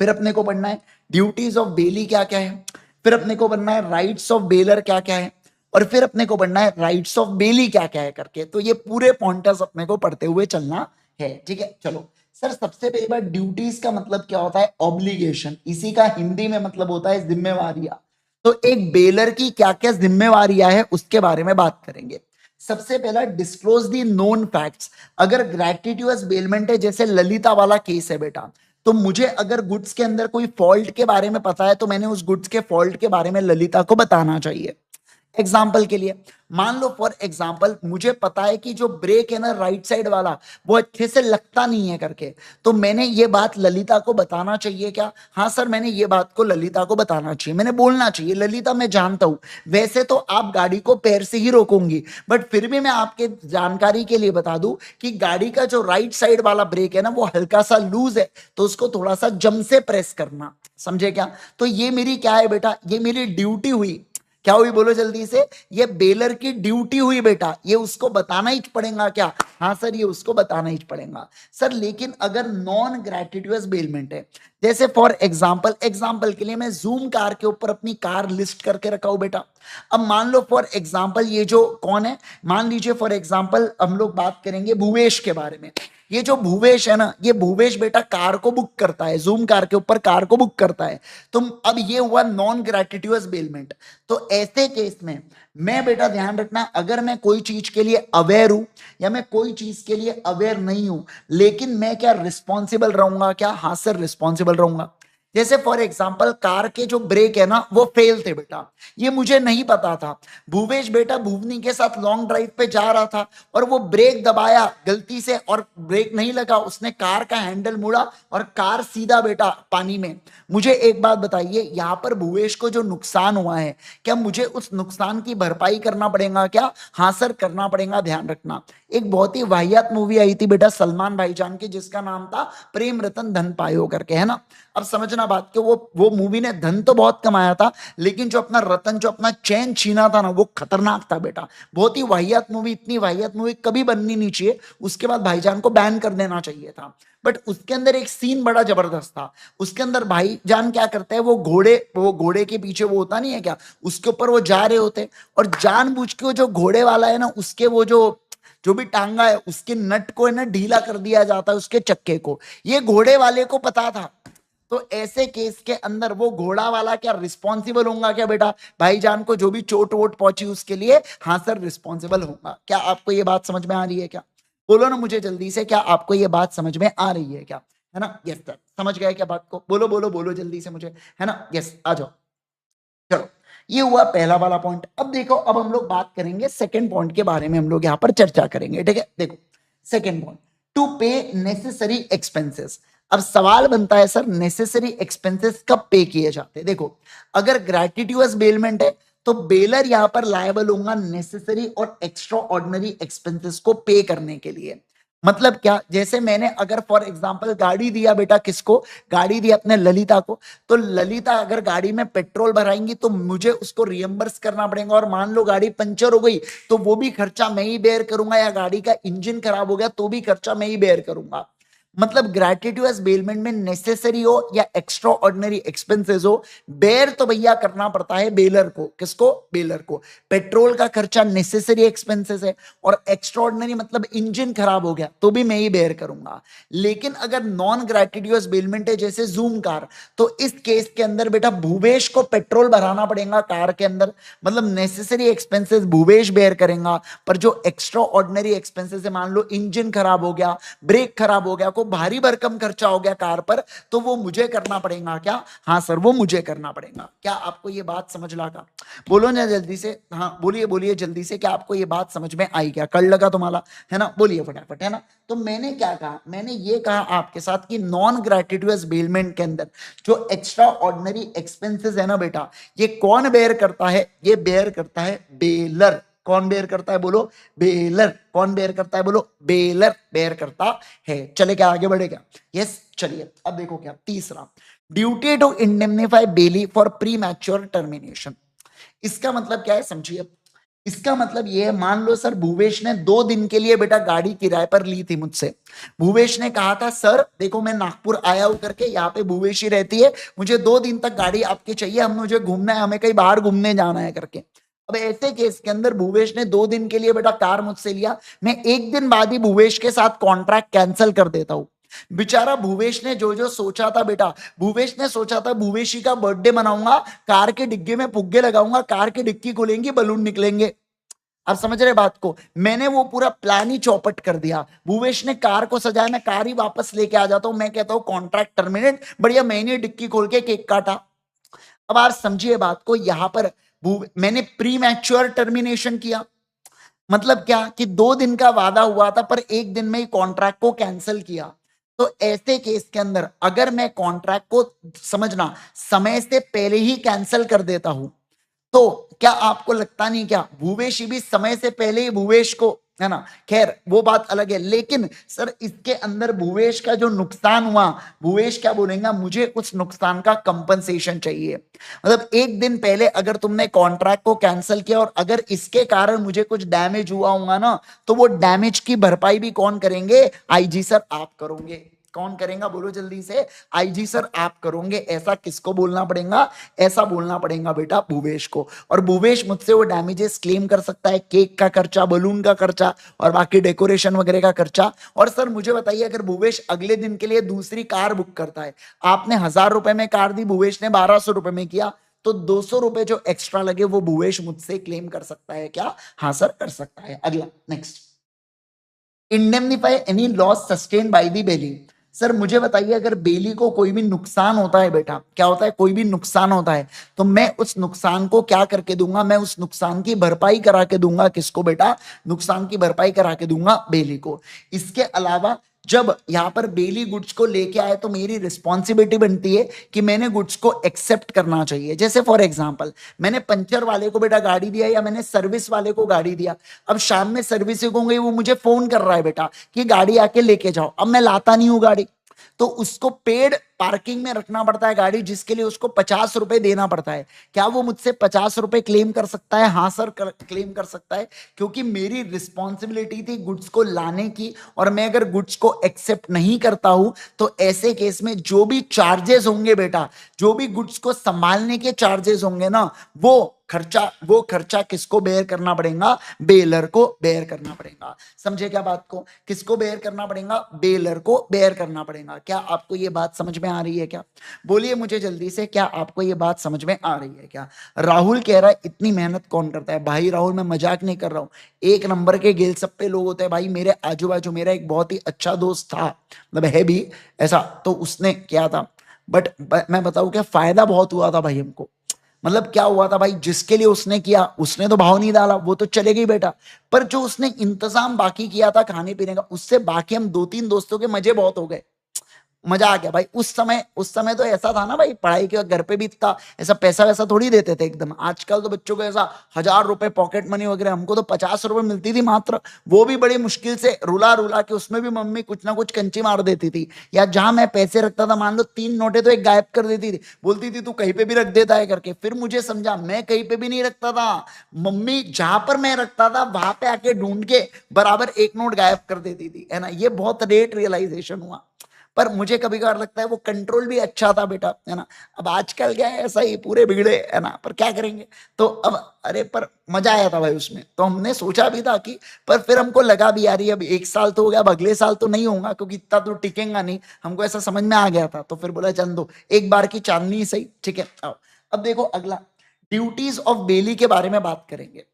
फिर अपने को पढ़ना है ड्यूटीज ऑफ बेली क्या क्या है, फिर अपने को पढ़ना है राइट्स ऑफ बेलर क्या क्या है, और फिर अपने को पढ़ना है राइट्स ऑफ बेली क्या क्या है करके। तो ये पूरे पॉइंटर्स अपने को पढ़ते हुए चलना है, ठीक है? चलो सर, सबसे पहली बार ड्यूटीज का मतलब क्या होता है? ऑब्लिगेशन। इसी का हिंदी में मतलब होता है जिम्मेवारियां। तो एक बेलर की क्या क्या जिम्मेवारियां है उसके बारे में बात करेंगे। सबसे पहला, डिस्क्लोज दी नोन फैक्ट्स। अगर ग्रेटिट्यूअस बेलमेंट है, जैसे ललिता वाला केस है बेटा, तो मुझे अगर गुड्स के अंदर कोई फॉल्ट के बारे में पता है तो मैंने उस गुड्स के फॉल्ट के बारे में ललिता को बताना चाहिए। एग्जाम्पल के लिए, मान लो फॉर एग्जाम्पल मुझे पता है कि जो ब्रेक है ना राइट साइड वाला, वो अच्छे से लगता नहीं है करके, तो मैंने ये बात ललिता को बताना चाहिए क्या? हाँ सर, मैंने ये बात को ललिता को बताना चाहिए, मैंने बोलना चाहिए, ललिता मैं जानता हूं वैसे तो आप गाड़ी को पैर से ही रोकोगी, बट फिर भी मैं आपके जानकारी के लिए बता दूं कि गाड़ी का जो राइट साइड वाला ब्रेक है ना वो हल्का सा लूज है, तो उसको थोड़ा सा जम से प्रेस करना, समझे क्या? तो ये मेरी क्या है बेटा, ये मेरी ड्यूटी हुई। क्या हुई बोलो जल्दी से? ये बेलर की ड्यूटी हुई बेटा, ये उसको बताना ही पड़ेगा क्या? हाँ सर, ये उसको बताना ही पड़ेगा सर। लेकिन अगर नॉन ग्रेटिट्यूअस बेलमेंट है, जैसे फॉर एग्जांपल, एग्जांपल के लिए मैं जूम कार के ऊपर अपनी कार लिस्ट करके रखा हूं बेटा। अब मान लो फॉर एग्जांपल ये जो कौन है, मान लीजिए फॉर एग्जांपल हम लोग बात करेंगे भूवेश के बारे में। ये जो भूवेश है ना, ये भूवेश बेटा कार को बुक करता है, जूम कार के ऊपर कार को बुक करता है। तो अब ये हुआ नॉन ग्रेटिट्यूअस बेलमेंट। तो ऐसे केस में मैं बेटा ध्यान रखना, अगर मैं कोई चीज के लिए अवेयर हूं या मैं कोई चीज के लिए अवेयर नहीं हूं, लेकिन मैं क्या रिस्पॉन्सिबल रहूंगा क्या? हाँ सर, रिस्पॉन्सिबल रहूंगा। जैसे फॉर एग्जांपल कार के जो ब्रेक है ना वो फेल थे बेटा, ये मुझे नहीं पता था। भूवेश बेटा भूवनी के साथ लॉन्ग ड्राइव पे जा रहा था और वो ब्रेक दबाया गलती से और ब्रेक नहीं लगा, उसने कार का हैंडल मुड़ा और कार सीधा बेटा पानी में। मुझे एक बात बताइए, यहां पर भूवेश को जो नुकसान हुआ है, क्या मुझे उस नुकसान की भरपाई करना पड़ेगा क्या? हाँ सर, करना पड़ेगा। ध्यान रखना, एक बहुत ही वाहियात मूवी आई थी बेटा सलमान भाईजान की, जिसका नाम था प्रेम रतन धन पायो करके, है ना? अब समझना बात कि वो मूवी ने धन तो बहुत कमाया था, लेकिन जो अपना रतन, जो अपना चैन छीना था ना, वो खतरनाक था बेटा। बहुत ही वाहियात मूवी, इतनी वाहियात मूवी कभी बननी नहीं चाहिए। उसके बाद भाईजान को बैन कर देना चाहिए था। बट उसके अंदर एक सीन बड़ा जबरदस्त था। उसके अंदर भाईजान क्या करते हैं, वो घोड़े के पीछे वो होता नहीं है क्या, उसके ऊपर वो जा रहे होते, और जानबूझ के वो जो घोड़े वाला है ना, उसके वो जो भी टांगा है उसके नट को है ना ढीला कर दिया जाता है, उसके चक्के को। ये घोड़े वाले को पता था। तो ऐसे केस के अंदर वो घोड़ा वाला क्या रिस्पॉन्सिबल होगा क्या बेटा? भाईजान को जो भी चोट वोट पहुंची उसके लिए, हाँ सर, रिस्पॉन्सिबल होगा। क्या आपको ये बात समझ में आ रही है क्या? बोलो ना मुझे जल्दी से, क्या आपको ये बात समझ में आ रही है क्या? है ना? यस सर, समझ गए क्या बात को? बोलो बोलो बोलो जल्दी से मुझे, है ना? यस, आ जाओ। चलो, ये हुआ पहला वाला पॉइंट। अब देखो, अब हम लोग बात करेंगे सेकंड पॉइंट के बारे में, हम लोग यहाँ पर चर्चा करेंगे, ठीक है? देखो, सेकंड पॉइंट, टू पे नेसेसरी एक्सपेंसेस। अब सवाल बनता है सर, नेसेसरी एक्सपेंसेस कब पे किए जाते हैं? देखो, अगर ग्रेटिट्यूअस बेलमेंट है तो बेलर यहां पर लायबल होगा नेसेसरी और एक्स्ट्रा ऑर्डिनरी एक्सपेंसेस को पे करने के लिए। मतलब क्या, जैसे मैंने अगर फॉर एग्जांपल गाड़ी दिया बेटा, किसको गाड़ी दिया, अपने ललिता को, तो ललिता अगर गाड़ी में पेट्रोल भराएंगी तो मुझे उसको रियम्बर्स करना पड़ेगा, और मान लो गाड़ी पंचर हो गई तो वो भी खर्चा मैं ही बेयर करूंगा, या गाड़ी का इंजन खराब हो गया तो भी खर्चा मैं ही बेयर करूंगा। मतलब ग्रेटिट्यूडस बेलमेंट में नेसेसरी हो या एक्स्ट्रा ऑर्डिनरी एक्सपेंसेस हो, बेयर तो भैया करना पड़ता है बेलर को। किसको? बेलर को। पेट्रोल का खर्चा नेसेसरी एक्सपेंसेस है, और एक्स्ट्रा ऑर्डिनरी मतलब इंजन खराब हो गया तो भी मैं ही बेयर करूंगा। लेकिन अगर नॉन ग्रेटिट्यूडस बेलमेंट है जैसे जूम कार, तो इस केस के अंदर बेटा भूवेश को पेट्रोल भराना पड़ेगा कार के अंदर, मतलब नेसेसरी एक्सपेंसेस भूवेश बेयर करेगा, पर जो एक्स्ट्रा ऑर्डिनरी एक्सपेंसेस है, मान लो इंजन खराब हो गया, ब्रेक खराब हो गया, को भारी भरकम खर्चा हो गया कार पर, तो वो मुझे करना पड़ेगा। क्या? हाँ सर, वो मुझे करना पड़ेगा। क्या आपको ये बात समझ लगा? बोलो ना जल्दी से, हाँ बोलिए बोलिए जल्दी से, क्या आपको ये बात समझ में आई? क्या कर लगा तुम्हारा? है ना, बोलिए फटाफट, है ना। तो मैंने क्या कहा? मैंने ये कहा आपके साथ कि नॉन ग्रेटिट्यूअस बेलमेंट के अंदर जो एक्स्ट्रा ऑर्डिनरी एक्सपेंसेस है ना बेटा, ये कौन बेयर करता है? ये बेयर करता है बेलर। कौन बेयर करता है? बोलो बेलर। कौन बेयर करता है? बोलो बेलर बेयर करता है। चले क्या आगे बढ़े क्या? यस चलिए, अब देखो क्या तीसरा, duty to indemnify bailee for premature termination. इसका मतलब क्या है समझिए। इसका मतलब ये है, मान लो सर भूवेश ने 2 दिन के लिए बेटा गाड़ी किराए पर ली थी मुझसे। भूवेश ने कहा था सर देखो मैं नागपुर आया हूं करके, यहाँ पे भूवेश ही रहती है, मुझे 2 दिन तक गाड़ी आपकी चाहिए, हम मुझे घूमना है, हमें कहीं बाहर घूमने जाना है करके। अब ऐसे केस के अंदर भूवेश ने 2 दिन के लिए बेटा कार मुझसे लिया, मैं 1 दिन बाद ही भूवेश के साथ कॉन्ट्रैक्ट कैंसिल कर देता हूं। बेचारा भूवेश ने जो जो सोचा था बेटा, भूवेश ने सोचा था भूवेशी का बर्थडे मनाऊंगा, कार के डिग्गे में फुग्गे लगाऊंगा, कार की डिक्की खोलेंगी, बलून निकलेंगे। आप समझ रहे बात को? मैंने वो पूरा प्लान ही चौपट कर दिया। भूवेश ने कार को सजाया, मैं कार ही वापस लेके आ जाता हूं, मैं कहता हूं कॉन्ट्रैक्ट टर्मिनेट, बढ़िया मैंने डिक्की खोल के केक काटा। अब आप समझिए बात को, यहां पर मैंने प्री मैच्योर टर्मिनेशन किया। मतलब क्या कि 2 दिन का वादा हुआ था पर 1 दिन में ही कॉन्ट्रैक्ट को कैंसिल किया। तो ऐसे केस के अंदर अगर मैं कॉन्ट्रैक्ट को, समझना, समय से पहले ही कैंसिल कर देता हूं, तो क्या आपको लगता नहीं क्या भूवेश भी समय से पहले ही भूवेश को, है ना, खैर वो बात अलग है, लेकिन सर इसके अंदर भूवेश का जो नुकसान हुआ, भूवेश क्या बोलेंगे, मुझे उस नुकसान का कंपनसेशन चाहिए। मतलब 1 दिन पहले अगर तुमने कॉन्ट्रैक्ट को कैंसिल किया और अगर इसके कारण मुझे कुछ डैमेज हुआ होगा ना, तो वो डैमेज की भरपाई भी कौन करेंगे? आईजी सर आप करोगे। कौन करेगा? बोलो जल्दी से। आईजी सर आप करोगे। ऐसा किसको बोलना पड़ेगा? ऐसा बोलना पड़ेगा बेटा भूवेश को। और भूवेश मुझसे वो डैमेजेस क्लेम कर सकता है, केक का खर्चा, बलून का खर्चा और बाकी डेकोरेशन वगैरह का खर्चा। और सर मुझे बताइए, अगर भूवेश अगले दिन के लिए दूसरी कार बुक करता है, आपने 1000 रुपए में कार दी, भूवेश ने 1200 रुपए में किया, तो 200 रुपए जो एक्स्ट्रा लगे वो भूवेश मुझसे क्लेम कर सकता है। क्या? हाँ सर कर सकता है। अगला next, indemnify any loss sustain by the bailee. Sir मुझे बताइए, अगर बेली को कोई भी नुकसान होता है बेटा, क्या होता है, कोई भी नुकसान होता है, तो मैं उस नुकसान को क्या करके दूंगा? मैं उस नुकसान की भरपाई करा के दूंगा। किसको बेटा? नुकसान की भरपाई करा के दूंगा बेली को। इसके अलावा जब यहां पर बेली गुड्स को लेके आए तो मेरी रिस्पॉन्सिबिलिटी बनती है कि मैंने गुड्स को एक्सेप्ट करना चाहिए। जैसे फॉर एग्जांपल मैंने पंचर वाले को बेटा गाड़ी दिया या मैंने सर्विस वाले को गाड़ी दिया, अब शाम में सर्विसिंग हो गई, वो मुझे फोन कर रहा है बेटा कि गाड़ी आके लेके जाओ, अब मैं लाता नहीं हूं गाड़ी, तो उसको पेड पार्किंग में रखना पड़ता है गाड़ी, जिसके लिए उसको 50 रुपए देना पड़ता है। क्या वो मुझसे 50 रुपए क्लेम कर सकता है? हाँ सर क्लेम कर सकता है, क्योंकि मेरी रिस्पॉन्सिबिलिटी थी गुड्स को लाने की, और मैं अगर गुड्स को एक्सेप्ट नहीं करता हूं तो ऐसे केस में जो भी चार्जेस होंगे बेटा, जो भी गुड्स को संभालने के चार्जेस होंगे ना, वो खर्चा किसको बेयर करना पड़ेगा? बेलर को बेयर करना पड़ेगा। समझे क्या बात को? किसको बेयर करना पड़ेगा? बेलर को बेयर करना पड़ेगा। क्या आपको ये बात समझ में आ रही है क्या? बोलिए मुझे जल्दी से, क्या आपको ये बात समझ में आ रही है क्या? राहुल कह रहा है इतनी मेहनत कौन करता है? भाई राहुल मैं मजाक नहीं कर रहा हूं, 1 नंबर के गेल सप्पे लोग होते हैं भाई। मेरे आजू बाजू मेरा एक बहुत ही अच्छा दोस्त था, मतलब है भी ऐसा, तो उसने किया था, बट मैं बताऊं क्या, फायदा बहुत हुआ था भाई हमको। मतलब क्या हुआ था भाई, जिसके लिए उसने किया उसने तो भाव नहीं डाला, वो तो चले गई बेटा, पर जो उसने इंतजाम बाकी किया था खाने पीने का, उससे बाकी हम 2-3 दोस्तों के मजे बहुत हो गए। मजा आ गया भाई। उस समय तो ऐसा था ना भाई, पढ़ाई के घर पे भी इतना ऐसा पैसा वैसा थोड़ी देते थे एकदम। आजकल तो बच्चों को ऐसा 1,000 रुपए पॉकेट मनी वगैरह, हमको तो 50 रुपए मिलती थी मात्र, वो भी बड़ी मुश्किल से रुला रुला के, उसमें भी मम्मी कुछ ना कुछ कंची मार देती थी। या जहां मैं पैसे रखता था, मान लो 3 नोटे तो एक गायब कर देती थी, बोलती थी तू कहीं पे भी रख देता है करके। फिर मुझे समझा मैं कहीं पे भी नहीं रखता था, मम्मी जहां पर मैं रखता था वहां पे आके ढूंढ के बराबर एक नोट गायब कर देती थी, है ना। ये बहुत लेट रियलाइजेशन हुआ, पर मुझे कभी कभार लगता है वो कंट्रोल भी अच्छा था बेटा, है ना। अब आजकल क्या है, ऐसा ही पूरे बिगड़े, है ना, पर क्या करेंगे। तो अब अरे पर मजा आया था भाई उसमें, तो हमने सोचा भी था कि, पर फिर हमको लगा भी यार ये अब 1 साल तो हो गया, अब अगले साल तो नहीं होगा क्योंकि इतना तो टिकेगा नहीं, हमको ऐसा समझ में आ गया था। तो फिर बोला चल दो, एक बार की चांदनी सही, ठीक है। आओ अब देखो अगला, ड्यूटीज ऑफ बेली के बारे में बात करेंगे।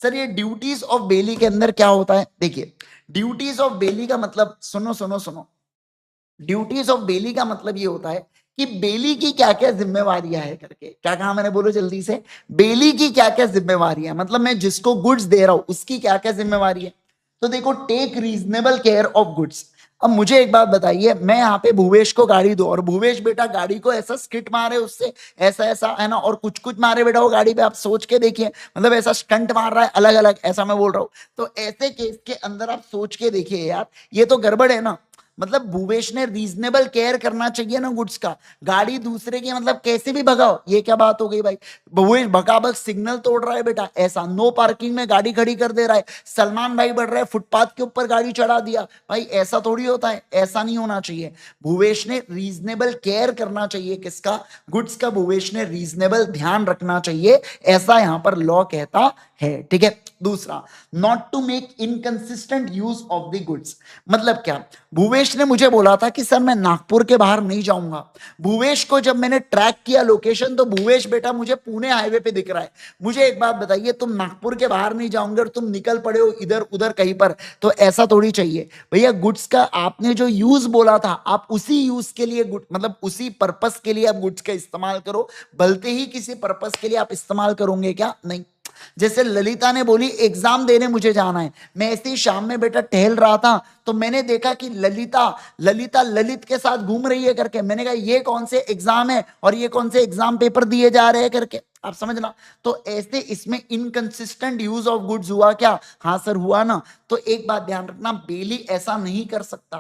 सर ये ड्यूटीज ऑफ बेली के अंदर क्या होता है, देखिए ड्यूटीज ऑफ बेली का मतलब, सुनो सुनो सुनो, ड्यूटीज ऑफ बेली का मतलब ये होता है कि बेली की क्या क्या जिम्मेवारियां है करके। क्या कहा मैंने, बोलो जल्दी से, बेली की क्या क्या जिम्मेवारियां, मतलब मैं जिसको गुड्स दे रहा हूं उसकी क्या क्या जिम्मेवारी है। तो देखो, take reasonable care of goods. अब मुझे एक बात बताइए, मैं यहाँ पे भूवेश को गाड़ी दो और भूवेश बेटा गाड़ी को ऐसा स्किट मारे उससे, ऐसा ऐसा, है ना, और कुछ कुछ मारे बेटा वो गाड़ी पे, आप सोच के देखिए, मतलब ऐसा स्टंट मार रहा है अलग अलग, ऐसा मैं बोल रहा हूं। तो ऐसे केस के अंदर आप सोच के देखिए यार, ये तो गड़बड़ है ना। मतलब भूवेश ने रीजनेबल केयर करना चाहिए ना गुड्स का, गाड़ी दूसरे की मतलब कैसे भी भगाओ, ये क्या बात हो गई भाई। भूवेश भगाभग सिग्नल तोड़ रहा है बेटा, ऐसा नो पार्किंग में गाड़ी खड़ी कर दे रहा है, सलमान भाई बढ़ रहा है फुटपाथ के ऊपर गाड़ी चढ़ा दिया, भाई ऐसा थोड़ी होता है, ऐसा नहीं होना चाहिए। भूवेश ने रीजनेबल केयर करना चाहिए, किसका, गुड्स का, भूवेश ने रीजनेबल ध्यान रखना चाहिए, ऐसा यहां पर लॉ कहता है, ठीक है। दूसरा, not to make inconsistent use of the goods, मतलब क्या, भूवेश ने मुझे बोला था कि सर मैं नागपुर के बाहर नहीं जाऊंगा। भूवेश को जब मैंने ट्रैक किया लोकेशन, तो भूवेश बेटा मुझे पुणे हाईवे पे दिख रहा है। मुझे एक बात बताइए, तुम नागपुर के बाहर नहीं जाओगे और तुम निकल पड़े हो इधर उधर कहीं पर, तो ऐसा थोड़ी चाहिए भैया। गुड्स का आपने जो यूज बोला था, आप उसी यूज के लिए मतलब उसी पर्पस के लिए आप गुड्स का इस्तेमाल करो, भलते ही किसी पर्पस के लिए आप इस्तेमाल करोगे क्या, नहीं। जैसे ललिता ने बोली एग्जाम देने मुझे जाना है, मैं ऐसे ही शाम में बेटा टहल रहा था, तो मैंने देखा कि ललिता ललिता ललित के साथ घूम रही है करके, मैंने कहा ये कौन से एग्जाम है और ये कौन से एग्जाम पेपर दिए जा रहे हैं करके, आप समझना। तो ऐसे इसमें इनकंसिस्टेंट यूज ऑफ गुड्स हुआ क्या, हाँ सर हुआ ना। तो एक बात ध्यान रखना, बेली ऐसा नहीं कर सकता।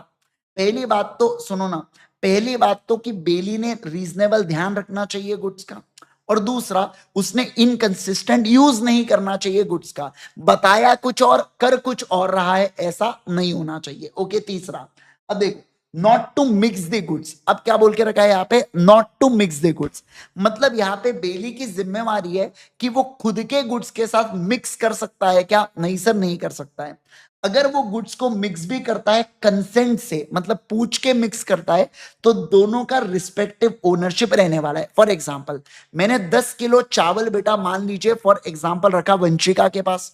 पहली बात तो सुनो ना, पहली बात तो कि बेली ने रीजनेबल ध्यान रखना चाहिए गुड्स का, और दूसरा उसने इनकंसिस्टेंट यूज नहीं करना चाहिए गुड्स का, बताया कुछ और कर कुछ और रहा है, ऐसा नहीं होना चाहिए, ओके। तीसरा, अब देखो, not to mix the goods, अब क्या बोल के रखा है यहाँ पे, not to mix the goods, मतलब यहाँ पे बेली की जिम्मेवारी है कि वो खुद के गुड्स के साथ मिक्स कर सकता है क्या, नहीं सर नहीं कर सकता है। अगर वो गुड्स को मिक्स भी करता है कंसेंट से, मतलब पूछ के मिक्स करता है, तो दोनों का रिस्पेक्टिव ओनरशिप रहने वाला है। फॉर एग्जांपल, मैंने 10 किलो चावल बेटा मान लीजिए फॉर एग्जांपल रखा वंशिका के पास।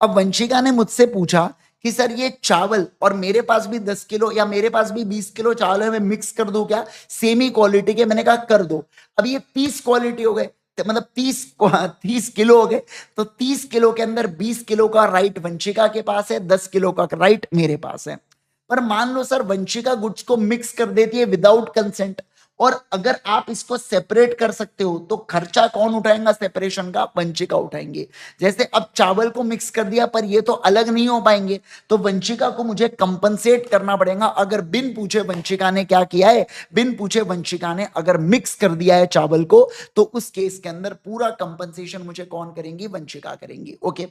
अब वंशिका ने मुझसे पूछा कि सर ये चावल, और मेरे पास भी 10 किलो या मेरे पास भी 20 किलो चावल है, मैं मिक्स कर दूं क्या, सेम ही क्वालिटी के, मैंने कहा कर दो। अब ये 30 क्वालिटी हो गए, तो मतलब 30 किलो हो गए, तो 30 किलो के अंदर 20 किलो का राइट वंशिका के पास है, 10 किलो का राइट मेरे पास है। पर मान लो सर वंशिका गुड्स को मिक्स कर देती है विदाउट कंसेंट, और अगर आप इसको सेपरेट कर सकते हो तो खर्चा कौन उठाएगा, सेपरेशन का वंशिका उठाएंगे। जैसे अब चावल को मिक्स कर दिया पर ये तो अलग नहीं हो पाएंगे, तो वंशिका को मुझे कंपनसेट करना पड़ेगा। अगर बिन पूछे वंशिका ने क्या किया है, बिन पूछे वंशिका ने अगर मिक्स कर दिया है चावल को, तो उस केस के अंदर पूरा कंपनसेशन मुझे कौन करेंगी, वंशिका करेंगी, ओके।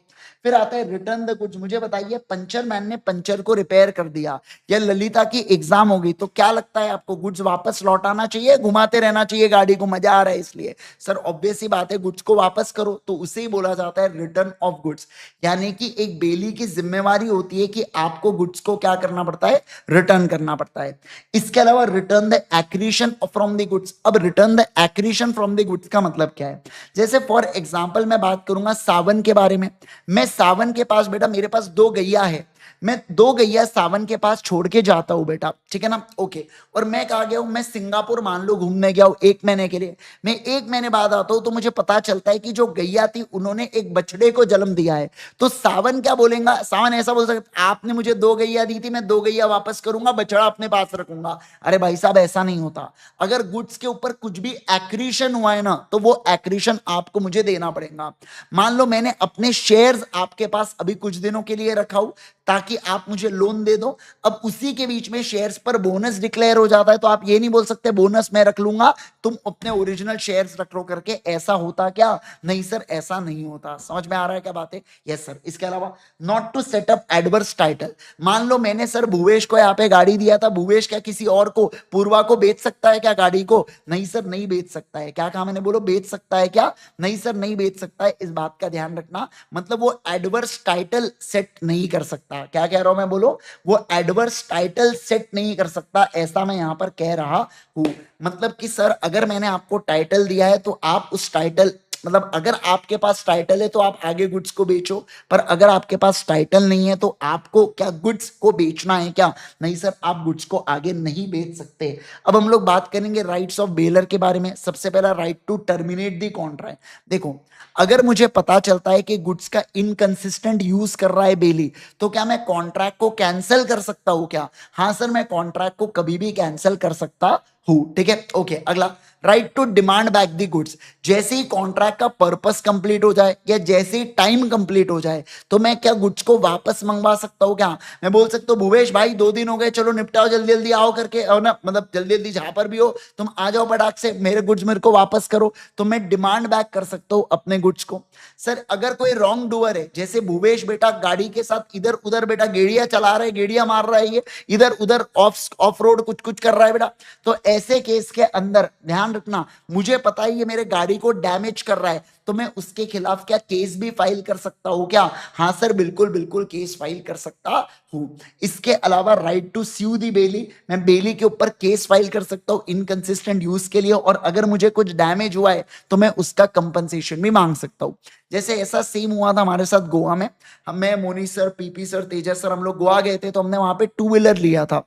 फिर आता है रिटर्न द गुड्स। मुझे बताइए, पंचर मैन ने पंचर को रिपेयर कर दिया, या ललिता की एग्जाम हो गई, तो क्या लगता है आपको, गुड्स वापस लौटाना चाहिए, घुमाते रहना चाहिए गाड़ी को, मजा आ रहा है इसलिए। सर ऑब्वियस ही बात है, गुड्स को वापस करो, तो उसे ही बोला जाता है रिटर्न ऑफ गुड्स। यानी कि एक बेली की जिम्मेवारी होती है कि आपको गुड्स को क्या करना पड़ता है, रिटर्न करना पड़ता है। इसके अलावा return the accretion from the goods. अब return the accretion from the goods का मतलब क्या है, जैसे फॉर एग्जांपल मैं बात करूंगा सावन के बारे में। मैं सावन के पास बेटा, मेरे पास 2 गैया है, मैं 2 गैया सावन के पास छोड़ के जाता हूं बेटा, ठीक है ना, ओके। और मैं कहा गया हूं, मैं सिंगापुर मान लो घूमने गया हूं 1 महीने के लिए। मैं 1 महीने बाद आता हूं तो मुझे पता चलता है कि जो गैया थी उन्होंने एक बछड़े को जन्म दिया है। तो सावन क्या बोलेगा, सावन ऐसा बोल सकता, आपने मुझे 2 गैया दी थी, मैं 2 गैया वापस करूंगा, बछड़ा अपने पास रखूंगा। अरे भाई साहब ऐसा नहीं होता। अगर गुड्स के ऊपर कुछ भी एक्रीशन हुआ है ना, तो वो एक्रीशन आपको मुझे देना पड़ेगा। मान लो मैंने अपने शेयर्स आपके पास अभी कुछ दिनों के लिए रखा हूं ताकि आप मुझे लोन दे दो। अब उसी के बीच में शेयर्स पर बोनस डिक्लेयर हो जाता है, तो आप ये नहीं बोल सकते बोनस मैं रख लूंगा, तुम अपने ओरिजिनल शेयर्स रख लो करके। ऐसा होता क्या? नहीं सर, ऐसा नहीं होता। समझ में आ रहा है क्या बात है? Yes sir. इसके अलावा not to set up adverse title. मान लो मैंने सर भूवेश को यहाँ पे गाड़ी दिया था, भूवेश क्या किसी और को, पूर्वा को बेच सकता है क्या गाड़ी को? नहीं सर, नहीं बेच सकता है। क्या कहा मैंने? बोलो, बेच सकता है क्या? नहीं सर, नहीं बेच सकता है। इस बात का ध्यान रखना। मतलब वो एडवर्स टाइटल सेट नहीं कर सकता। क्या कह रहा हूं मैं? बोलो, वो एडवर्स टाइटल सेट नहीं कर सकता, ऐसा मैं यहां पर कह रहा हूं। मतलब कि सर अगर मैंने आपको टाइटल दिया है तो आप उस टाइटल, मतलब अगर आपके पास टाइटल है तो आप आगे गुड्स को बेचो, पर अगर आपके पास टाइटल नहीं है तो आपको क्या गुड्स को बेचना है क्या? नहीं सर, आप गुड्स को आगे नहीं बेच सकते। अब हम लोग बात करेंगे राइट्स ऑफ बेलर के बारे में। सबसे पहला, right to terminate the contract. देखो, अगर मुझे पता चलता है कि गुड्स का इनकंसिस्टेंट यूज कर रहा है बेली, तो क्या मैं कॉन्ट्रैक्ट को कैंसिल कर सकता हूं क्या? हाँ सर, मैं कॉन्ट्रैक्ट को कभी भी कैंसिल कर सकता हूं। ठीक है, ओके। अगला, right to demand back the goods. जैसे ही कॉन्ट्रैक्ट का पर्पस कंप्लीट हो जाए या जैसे ही टाइम कंप्लीट हो जाए, तो मैं क्या गुड्स को वापस मंगवा सकता हूं क्या? मैं बोल सकता हूं भूवेश भाई 2 दिन हो गए, चलो निपटाओ जल्दी जल्दी आओ करके, और ना मतलब जल्दी जल्दी जहां पर भी हो तुम आ जाओ फटाक से, मेरे गुड्स मेरे को वापस करो। तो मैं डिमांड बैक कर सकता हूं अपने गुड्स को। सर अगर कोई रॉन्ग डूअर है, जैसे भूवेश बेटा गाड़ी के साथ इधर उधर बेटा गेड़िया चला रहा है, गेड़िया मार रहा है, ये इधर उधर ऑफ रोड कुछ कुछ कर रहा है बेटा, तो ऐसे केस के अंदर ध्यान रखना, मुझे पता है ये मेरे गाड़ी को डैमेज कर रहा है, तो मैं उसके खिलाफ क्या केस भी फाइल कर सकता हूं क्या? हाँ सर, बिल्कुल बिल्कुल केस फाइल कर सकता हूं। इसके अलावा राइट टू स्यू दी बेली, मैं बेली के ऊपर केस फाइल कर सकता हूं इनकंसिस्टेंट यूज के लिए, और अगर मुझे कुछ डैमेज हुआ है तो मैं उसका कंपनसेशन भी मांग सकता हूं। जैसे ऐसा सेम हुआ था हमारे साथ गोवा में। मैं, मोनी सर, पीपी सर, तेजस सर, हम लोग गोवा गए थे, तो हमने वहां पे 2 व्हीलर लिया था।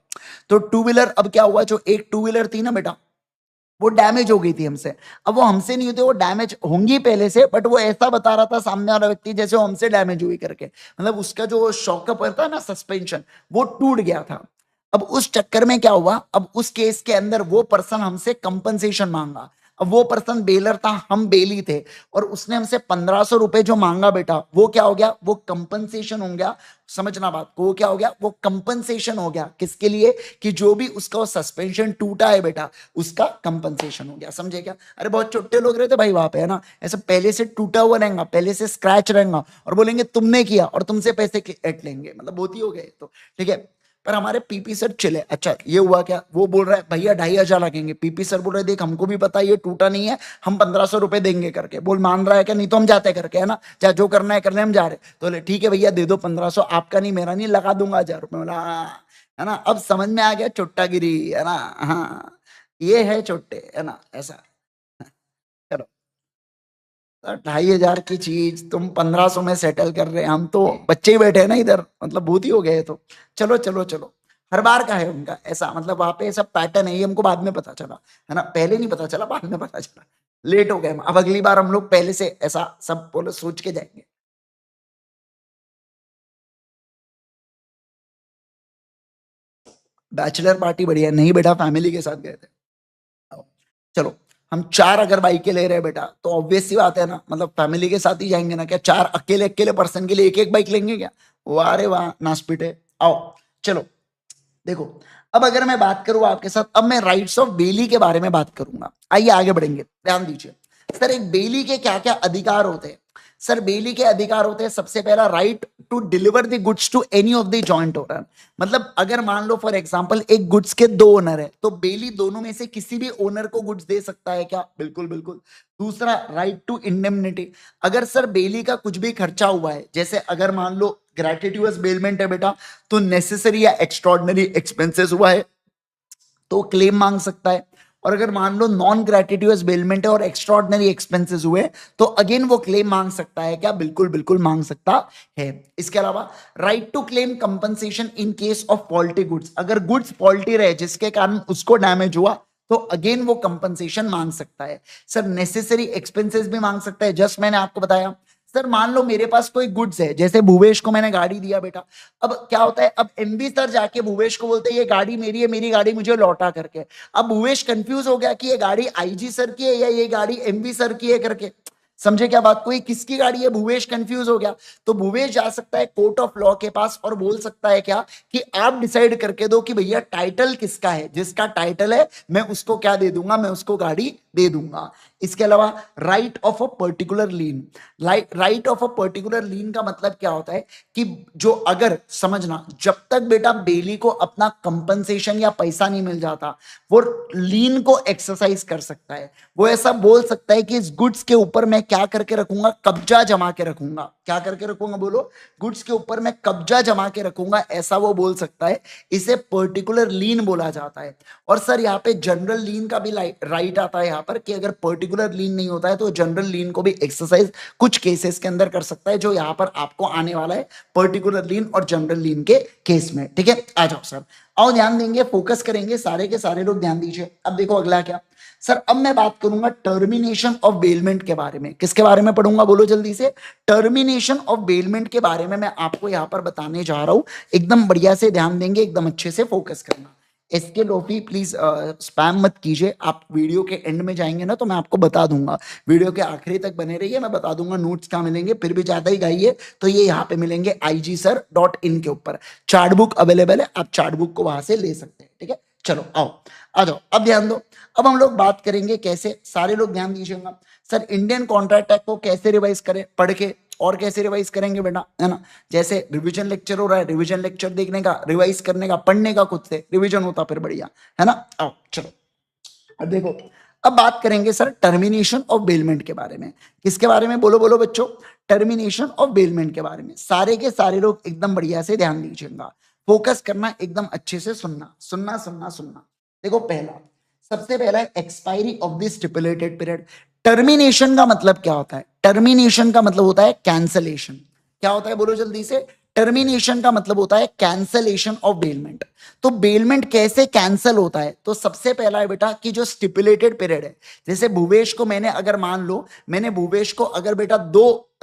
तो 2 व्हीलर, अब क्या हुआ, जो एक 2 व्हीलर थी ना बेटा, वो डैमेज हो गई थी हमसे। अब वो हमसे नहीं होते, वो डैमेज होंगी पहले से, बट वो ऐसा बता रहा था सामने वाला व्यक्ति जैसे वो हमसे डैमेज हुई करके, मतलब उसका जो शॉकअप होता है ना, सस्पेंशन, वो टूट गया था। अब उस चक्कर में क्या हुआ, अब उस केस के अंदर वो पर्सन हमसे कंपनसेशन मांगा। अब वो पर्सन बेलर था, हम बेली थे, और उसने हमसे 1500 रुपए जो मांगा बेटा, वो क्या हो गया, वो कंपनसेशन हो गया। समझना बात को, वो क्या हो गया, वो कंपनसेशन हो गया। किसके लिए? कि जो भी उसका सस्पेंशन टूटा है बेटा, उसका कंपनसेशन हो गया। समझे क्या? अरे बहुत छोटे लोग रहते भाई वहां पे, है ना, ऐसा पहले से टूटा हुआ रहेगा, पहले से स्क्रैच रहेगा, और बोलेंगे तुमने किया और तुमसे पैसे ऐट लेंगे, मतलब बहुत ही हो गए। तो ठीक है, पर हमारे पीपी सर चिले। अच्छा ये हुआ क्या, वो बोल रहा है भैया 2500 लगेंगे, पीपी सर बोल रहे देख हमको भी पता है ये टूटा नहीं है, हम 1500 रुपए देंगे करके। बोल मान रहा है क्या? नहीं तो हम जाते करके, है ना, चाहे जो करना है कर ले, हम जा रहे। तो बोले ठीक है भैया दे दो 1500, आपका नहीं मेरा नहीं, लगा दूंगा 1000 रुपए। बोला हाँ, है ना, अब समझ में आ गया चुट्टागिरी, है ना। हाँ, ये है चुट्टे, है ना, ऐसा। चलो, 2500 की चीज तुम 1500 में सेटल कर रहे हैं, हम तो बच्चे ही बैठे हैं ना इधर, मतलब भूत ही हो गए। तो चलो चलो चलो, हर बार का है उनका ऐसा, मतलब वहां पे ऐसा पैटर्न है, ये हमको बाद में पता चला, है ना, पहले नहीं पता चला, बाद में पता चला, लेट हो गए हम। अब अगली बार हम लोग पहले से ऐसा सब बोलो सोच के जाएंगे। बैचलर पार्टी बढ़िया नहीं बेटा, फैमिली के साथ गए थे। आओ, चलो, हम 4 अगर बाइकें ले रहे हैं बेटा, तो ऑब्वियस सी बात है ना, मतलब फैमिली के साथ ही जाएंगे ना, क्या 4 अकेले अकेले पर्सन के लिए एक एक बाइक लेंगे क्या? वाह रे वाह, नासपीटे। आओ, चलो, देखो, अब अगर मैं बात करूं आपके साथ, अब मैं राइट्स ऑफ बेली के बारे में बात करूंगा। आइए आगे बढ़ेंगे, ध्यान दीजिए। सर एक बेली के क्या क्या अधिकार होते हैं? सर बेली के अधिकार होते हैं, सबसे पहला, right to deliver the goods to any of the joint owner. मतलब अगर मान लो फॉर एग्जांपल एक गुड्स के 2 ओनर है, तो बेली दोनों में से किसी भी ओनर को गुड्स दे सकता है क्या? बिल्कुल बिल्कुल। दूसरा, राइट टू इंडेमनिटी। अगर सर बेली का कुछ भी खर्चा हुआ है, जैसे अगर मान लो ग्रेटिट्यूअस बेलमेंट है बेटा, तो नेसेसरी या एक्स्ट्रॉर्डनरी एक्सपेंसेस हुआ है, तो क्लेम मांग सकता है। और अगर मान लो नॉन ग्रेटिट्यूअस बेलमेंट है और एक्स्ट्रा ऑर्डिनरी एक्सपेंसेस हुए तो अगेन वो क्लेम मांग सकता है क्या? बिल्कुल बिल्कुल मांग सकता है। इसके अलावा right to claim compensation in case of faulty goods, अगर गुड्स फॉल्टी रहे जिसके कारण उसको डैमेज हुआ तो अगेन वो कंपनसेशन मांग सकता है। सर नेसेसरी एक्सपेंसेस भी मांग सकता है, जस्ट मैंने आपको बताया। सर मान लो मेरे पास कोई गुड्स है, जैसे भूवेश को मैंने गाड़ी दिया बेटा, अब क्या होता है, अब एमबी सर जाके भूवेश को बोलते हैं ये गाड़ी मेरी है, मेरी गाड़ी मुझे लौटा करके। अब भूवेश कंफ्यूज हो गया कि ये गाड़ी आईजी सर की है या ये गाड़ी एमबी सर की है करके। समझे क्या बात? कोई किसकी गाड़ी है, भूवेश कंफ्यूज हो गया। तो भूवेश जा सकता है कोर्ट ऑफ लॉ के पास और बोल सकता है क्या कि आप डिसाइड करके दो कि भैया टाइटल किसका है, जिसका टाइटल है मैं उसको क्या दे दूंगा, मैं उसको गाड़ी दे दूंगा। इसके अलावा right of a particular lien, right of a particular lien का मतलब क्या होता है कि जो, अगर समझना, जब तक बेटा बेली को अपना कंपनसेशन या पैसा नहीं मिल जाता वो लीन को एक्सरसाइज कर सकता है। वो ऐसा बोल सकता है कि इस गुड्स के ऊपर मैं क्या करके रखूंगा, कब्जा जमा के रखूंगा। क्या करके रखूंगा बोलो? गुड्स के ऊपर मैं कब्जा जमा के रखूंगा, ऐसा वो बोल सकता है। इसे पर्टिकुलर लीन बोला जाता है। और सर यहाँ पे जनरल लीन का भी राइट आता है यहाँ पर कि अगर पर्टिकुलर लीन नहीं होता है तो जनरल लीन को भी एक्सरसाइज कुछ केसेस के अंदर कर सकता है, जो यहाँ पर आपको आने वाला है पर्टिकुलर लीन और जनरल लीन के केस में। ठीक है, आ जाओ सर, आओ ध्यान देंगे, फोकस करेंगे, सारे के सारे लोग ध्यान दीजिए। अब देखो अगला क्या सर, अब मैं बात करूंगा टर्मिनेशन ऑफ बेलमेंट के बारे में। किसके बारे में पढ़ूंगा बोलो जल्दी से? टर्मिनेशन ऑफ बेलमेंट के बारे में मैं आपको यहां पर बताने जा रहा हूं। एकदम बढ़िया से ध्यान देंगे, एकदम अच्छे से फोकस करना। इसके लोफी प्लीज स्पैम मत कीजिए। आप वीडियो के एंड में जाएंगे ना तो मैं आपको बता दूंगा, वीडियो के आखिरी तक बने रहिए, मैं बता दूंगा नोट्स कहाँ मिलेंगे। फिर भी ज्यादा ही गाइए तो ये यहाँ पे मिलेंगे IGSir.in के ऊपर। चार्ट बुक अवेलेबल है, आप चार्ट बुक को वहां से ले सकते हैं। ठीक है, चलो आओ, आ जाओ, अब ध्यान दो। अब हम लोग बात करेंगे कैसे, सारे लोग ध्यान दीजिएगा। सर इंडियन कॉन्ट्रैक्ट एक्ट को कैसे रिवाइज करें, पढ़ के, और कैसे रिवाइज करेंगे बेटा, है ना? जैसे रिवीजन लेक्चर हो रहा है, रिवीजन लेक्चर देखने का, रिवाइज करने का, पढ़ने का, खुद से रिवीजन होता फिर बढ़िया, है ना? आओ चलो, अब देखो, अब बात करेंगे सर टर्मिनेशन ऑफ बेलमेंट के बारे में। किसके बारे में बोलो बोलो बच्चों? टर्मिनेशन ऑफ बेलमेंट के बारे में। सारे के सारे लोग एकदम बढ़िया से ध्यान दीजिएगा, फोकस करना, एकदम अच्छे से सुनना सुनना सुनना सुनना। देखो पहला, सबसे पहला है expiry of the stipulated period. Termination का मतलब क्या होता है? टर्मिनेशन का मतलब होता है कैंसलेशन। क्या होता है बोलो जल्दी से? टर्मिनेशन का मतलब होता है कैंसलेशन ऑफ बेलमेंट। तो बेलमेंट कैसे कैंसल होता है? तो सबसे पहला है बेटा कि जो स्टिपुलेटेड पीरियड है, जैसे भूवेश को मैंने, अगर मान लो मैंने भूवेश को अगर बेटा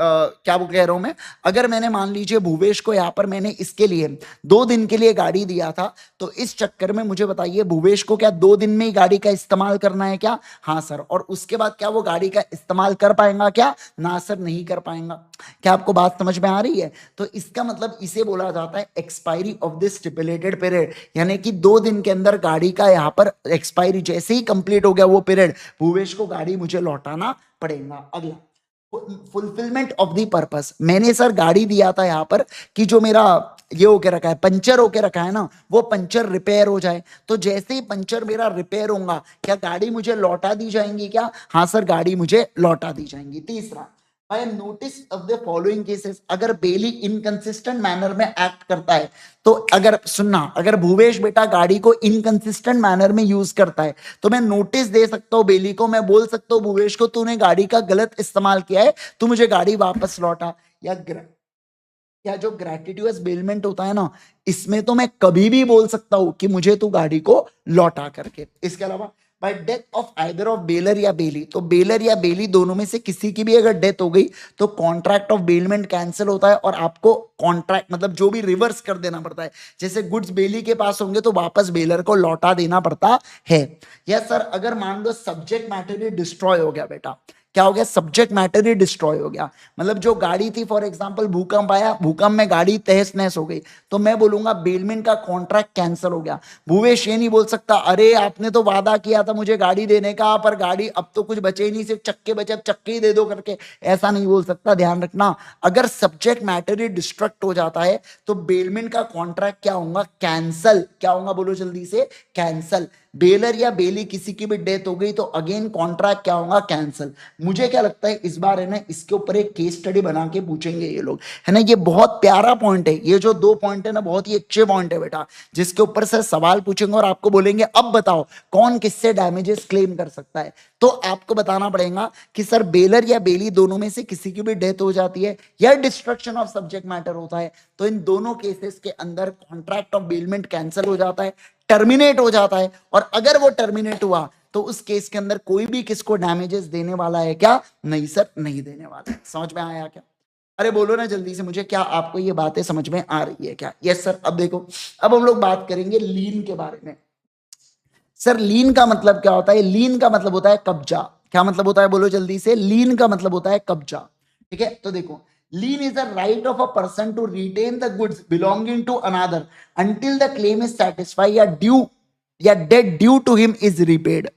क्या वो कह रहा हूं मैं, अगर मैंने मान लीजिए भूवेश को यहां पर मैंने इसके लिए 2 दिन के लिए गाड़ी दिया था, तो इस चक्कर में मुझे बताइए भूवेश को क्या 2 दिन में ही गाड़ी का इस्तेमाल करना है क्या? हाँ सर। और उसके बाद क्या वो गाड़ी का इस्तेमाल कर पाएगा क्या? ना सर, नहीं कर पाएगा। क्या आपको बात समझ में आ रही है? तो इसका मतलब इसे बोला जाता है expiry of this stipulated period, यानी कि 2 दिन के अंदर गाड़ी का यहाँ पर एक्सपायरी जैसे ही कंप्लीट हो गया वो पीरियड, भूवेश को गाड़ी मुझे लौटाना पड़ेगा। अगला, फुलफिलमेंट ऑफ द पर्पस। मैंने सर गाड़ी दिया था यहाँ पर कि जो मेरा ये होके रखा है, पंचर होके रखा है ना, वो पंचर रिपेयर हो जाए। तो जैसे ही पंचर मेरा रिपेयर होगा, क्या गाड़ी मुझे लौटा दी जाएंगी क्या? हाँ सर, गाड़ी मुझे लौटा दी जाएंगी। तीसरा, by notice of the following cases, अगर बेली इनकंसिस्टेंट मैनर में एक्ट करता है, तो अगर सुनना, अगर भूवेश बेटा गाड़ी को इनकंसिस्टेंट मैनर में यूज करता है तो मैं नोटिस दे सकता हूं बेली को, मैं बोल सकता हूं भूवेश को तूने गाड़ी का गलत इस्तेमाल किया है, तू मुझे गाड़ी वापस लौटा। या जो ग्रेटिट्यूअस बेलमेंट होता है ना, इसमें तो मैं कभी भी बोल सकता हूं कि मुझे तू गाड़ी को लौटा करके। इसके अलावा bye death of either of baler या बेली, तो बेलर या बेली दोनों में से किसी की भी अगर डेथ हो गई तो कॉन्ट्रैक्ट ऑफ बेलमेंट कैंसिल होता है और आपको कॉन्ट्रैक्ट मतलब जो भी रिवर्स कर देना पड़ता है। जैसे गुड्स बेली के पास होंगे तो वापस बेलर को लौटा देना पड़ता है। या सर अगर मान लो सब्जेक्ट मैटर ही डिस्ट्रॉय हो गया बेटा, क्या हो गया? सब्जेक्ट मैटर ही डिस्ट्रॉय हो गया, मतलब जो गाड़ी थी, फॉर एग्जांपल भूकंप आया, भूकंप में गाड़ी तहस नहस हो गई, तो मैं बोलूंगा बेलमेंट का कॉन्ट्रैक्ट कैंसिल हो गया। भूवेश ये नहीं बोल सकता अरे आपने तो वादा किया था मुझे गाड़ी देने का, पर गाड़ी अब तो कुछ बचे ही नहीं, सिर्फ चक्के बचे, अब चक्के ही दे दो करके, ऐसा नहीं बोल सकता। ध्यान रखना, अगर सब्जेक्ट मैटर ही डिस्ट्रक्ट हो जाता है तो बेलमेंट का कॉन्ट्रैक्ट क्या होगा? कैंसल। क्या होगा बोलो जल्दी से? कैंसल। बेलर या बेली किसी की भी डेथ हो गई तो अगेन कॉन्ट्रैक्ट क्या होगा? कैंसल। मुझे क्या लगता है इस बार है ना इसके ऊपर एक केस स्टडी बना के पूछेंगे ये लोग, है ना। ये बहुत प्यारा पॉइंट है, ये जो 2 पॉइंट है ना बहुत ही अच्छे पॉइंट है बेटा, जिसके ऊपर से सवाल पूछेंगे और आपको बोलेंगे अब बताओ कौन किससे डैमेजेस क्लेम कर सकता है। तो आपको बताना पड़ेगा कि सर बेलर या बेली दोनों में से किसी की भी डेथ हो जाती है या डिस्ट्रक्शन ऑफ सब्जेक्ट मैटर होता है, तो इन दोनों केसेस के अंदर कॉन्ट्रैक्ट ऑफ बेलमेंट कैंसिल हो जाता है, टर्मिनेट हो जाता है। और अगर वो टर्मिनेट हुआ तो उस केस के अंदर कोई भी किसको डैमेजेस देने वाला है क्या? नहीं सर, नहीं देने वाला है। समझ में आया क्या? अरे बोलो ना जल्दी से मुझे, क्या आपको ये बातें समझ में आ रही है क्या? Yes sir. अब देखो, अब हम लोग बात करेंगे लीन के बारे में। सर लीन का मतलब क्या होता है? लीन का मतलब होता है कब्जा। क्या मतलब होता है बोलो जल्दी से? लीन का मतलब होता है कब्जा। ठीक है, तो देखो, lien is the right of a person to retain the goods belonging to another until the claim is satisfy या ड्यू या debt due to him is repaid.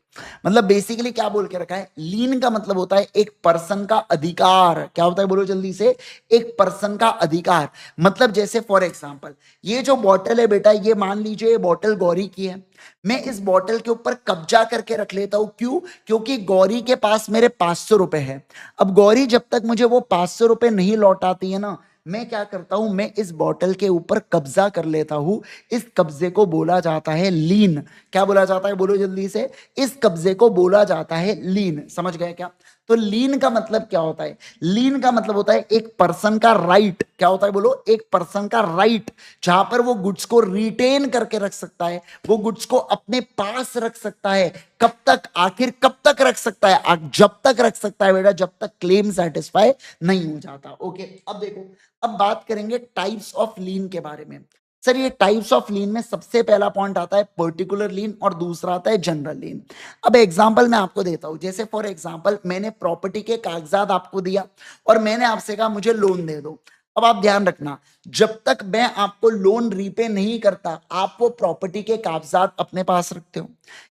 मतलब बेसिकली क्या बोल के रखा है? लीन का मतलब होता है एक पर्सन का अधिकार। क्या होता है बोलो जल्दी से? एक पर्सन का अधिकार। मतलब जैसे फॉर एग्जांपल ये जो बॉटल है बेटा, ये मान लीजिए ये बॉटल गौरी की है, मैं इस बॉटल के ऊपर कब्जा करके रख लेता हूं। क्यों? क्योंकि गौरी के पास मेरे 500 रुपए हैं। अब गौरी जब तक मुझे वो 500 रुपए नहीं लौटाती है ना, मैं क्या करता हूं, मैं इस बॉटल के ऊपर कब्जा कर लेता हूं। इस कब्जे को बोला जाता है लीन। क्या बोला जाता है बोलो जल्दी से? इस कब्जे को बोला जाता है लीन। समझ गए क्या? तो लीन का मतलब क्या होता है? लीन का मतलब होता है एक पर्सन का राइट। क्या होता है बोलो? एक पर्सन का राइट, जहां पर वो गुड्स को रिटेन करके रख सकता है, वो गुड्स को अपने पास रख सकता है। कब तक? आखिर कब तक रख सकता है? जब तक रख सकता है बेटा, जब तक क्लेम सेटिस्फाई नहीं हो जाता। ओके, अब देखो, अब बात करेंगे टाइप्स ऑफ लीन के बारे में। सर ये टाइप्स ऑफ लीन में सबसे पहला पॉइंट आता है पर्टिकुलर लीन और दूसरा आता है जनरल लीन। अब एग्जांपल मैं आपको देता हूं, जैसे फॉर एग्जांपल मैंने प्रॉपर्टी के कागजात आपको दिया और मैंने आपसे कहा मुझे लोन दे दो। अब आप ध्यान रखना, जब तक मैं आपको लोन रीपे नहीं करता आप वो प्रॉपर्टी के कागजात अपने पास रखते हो।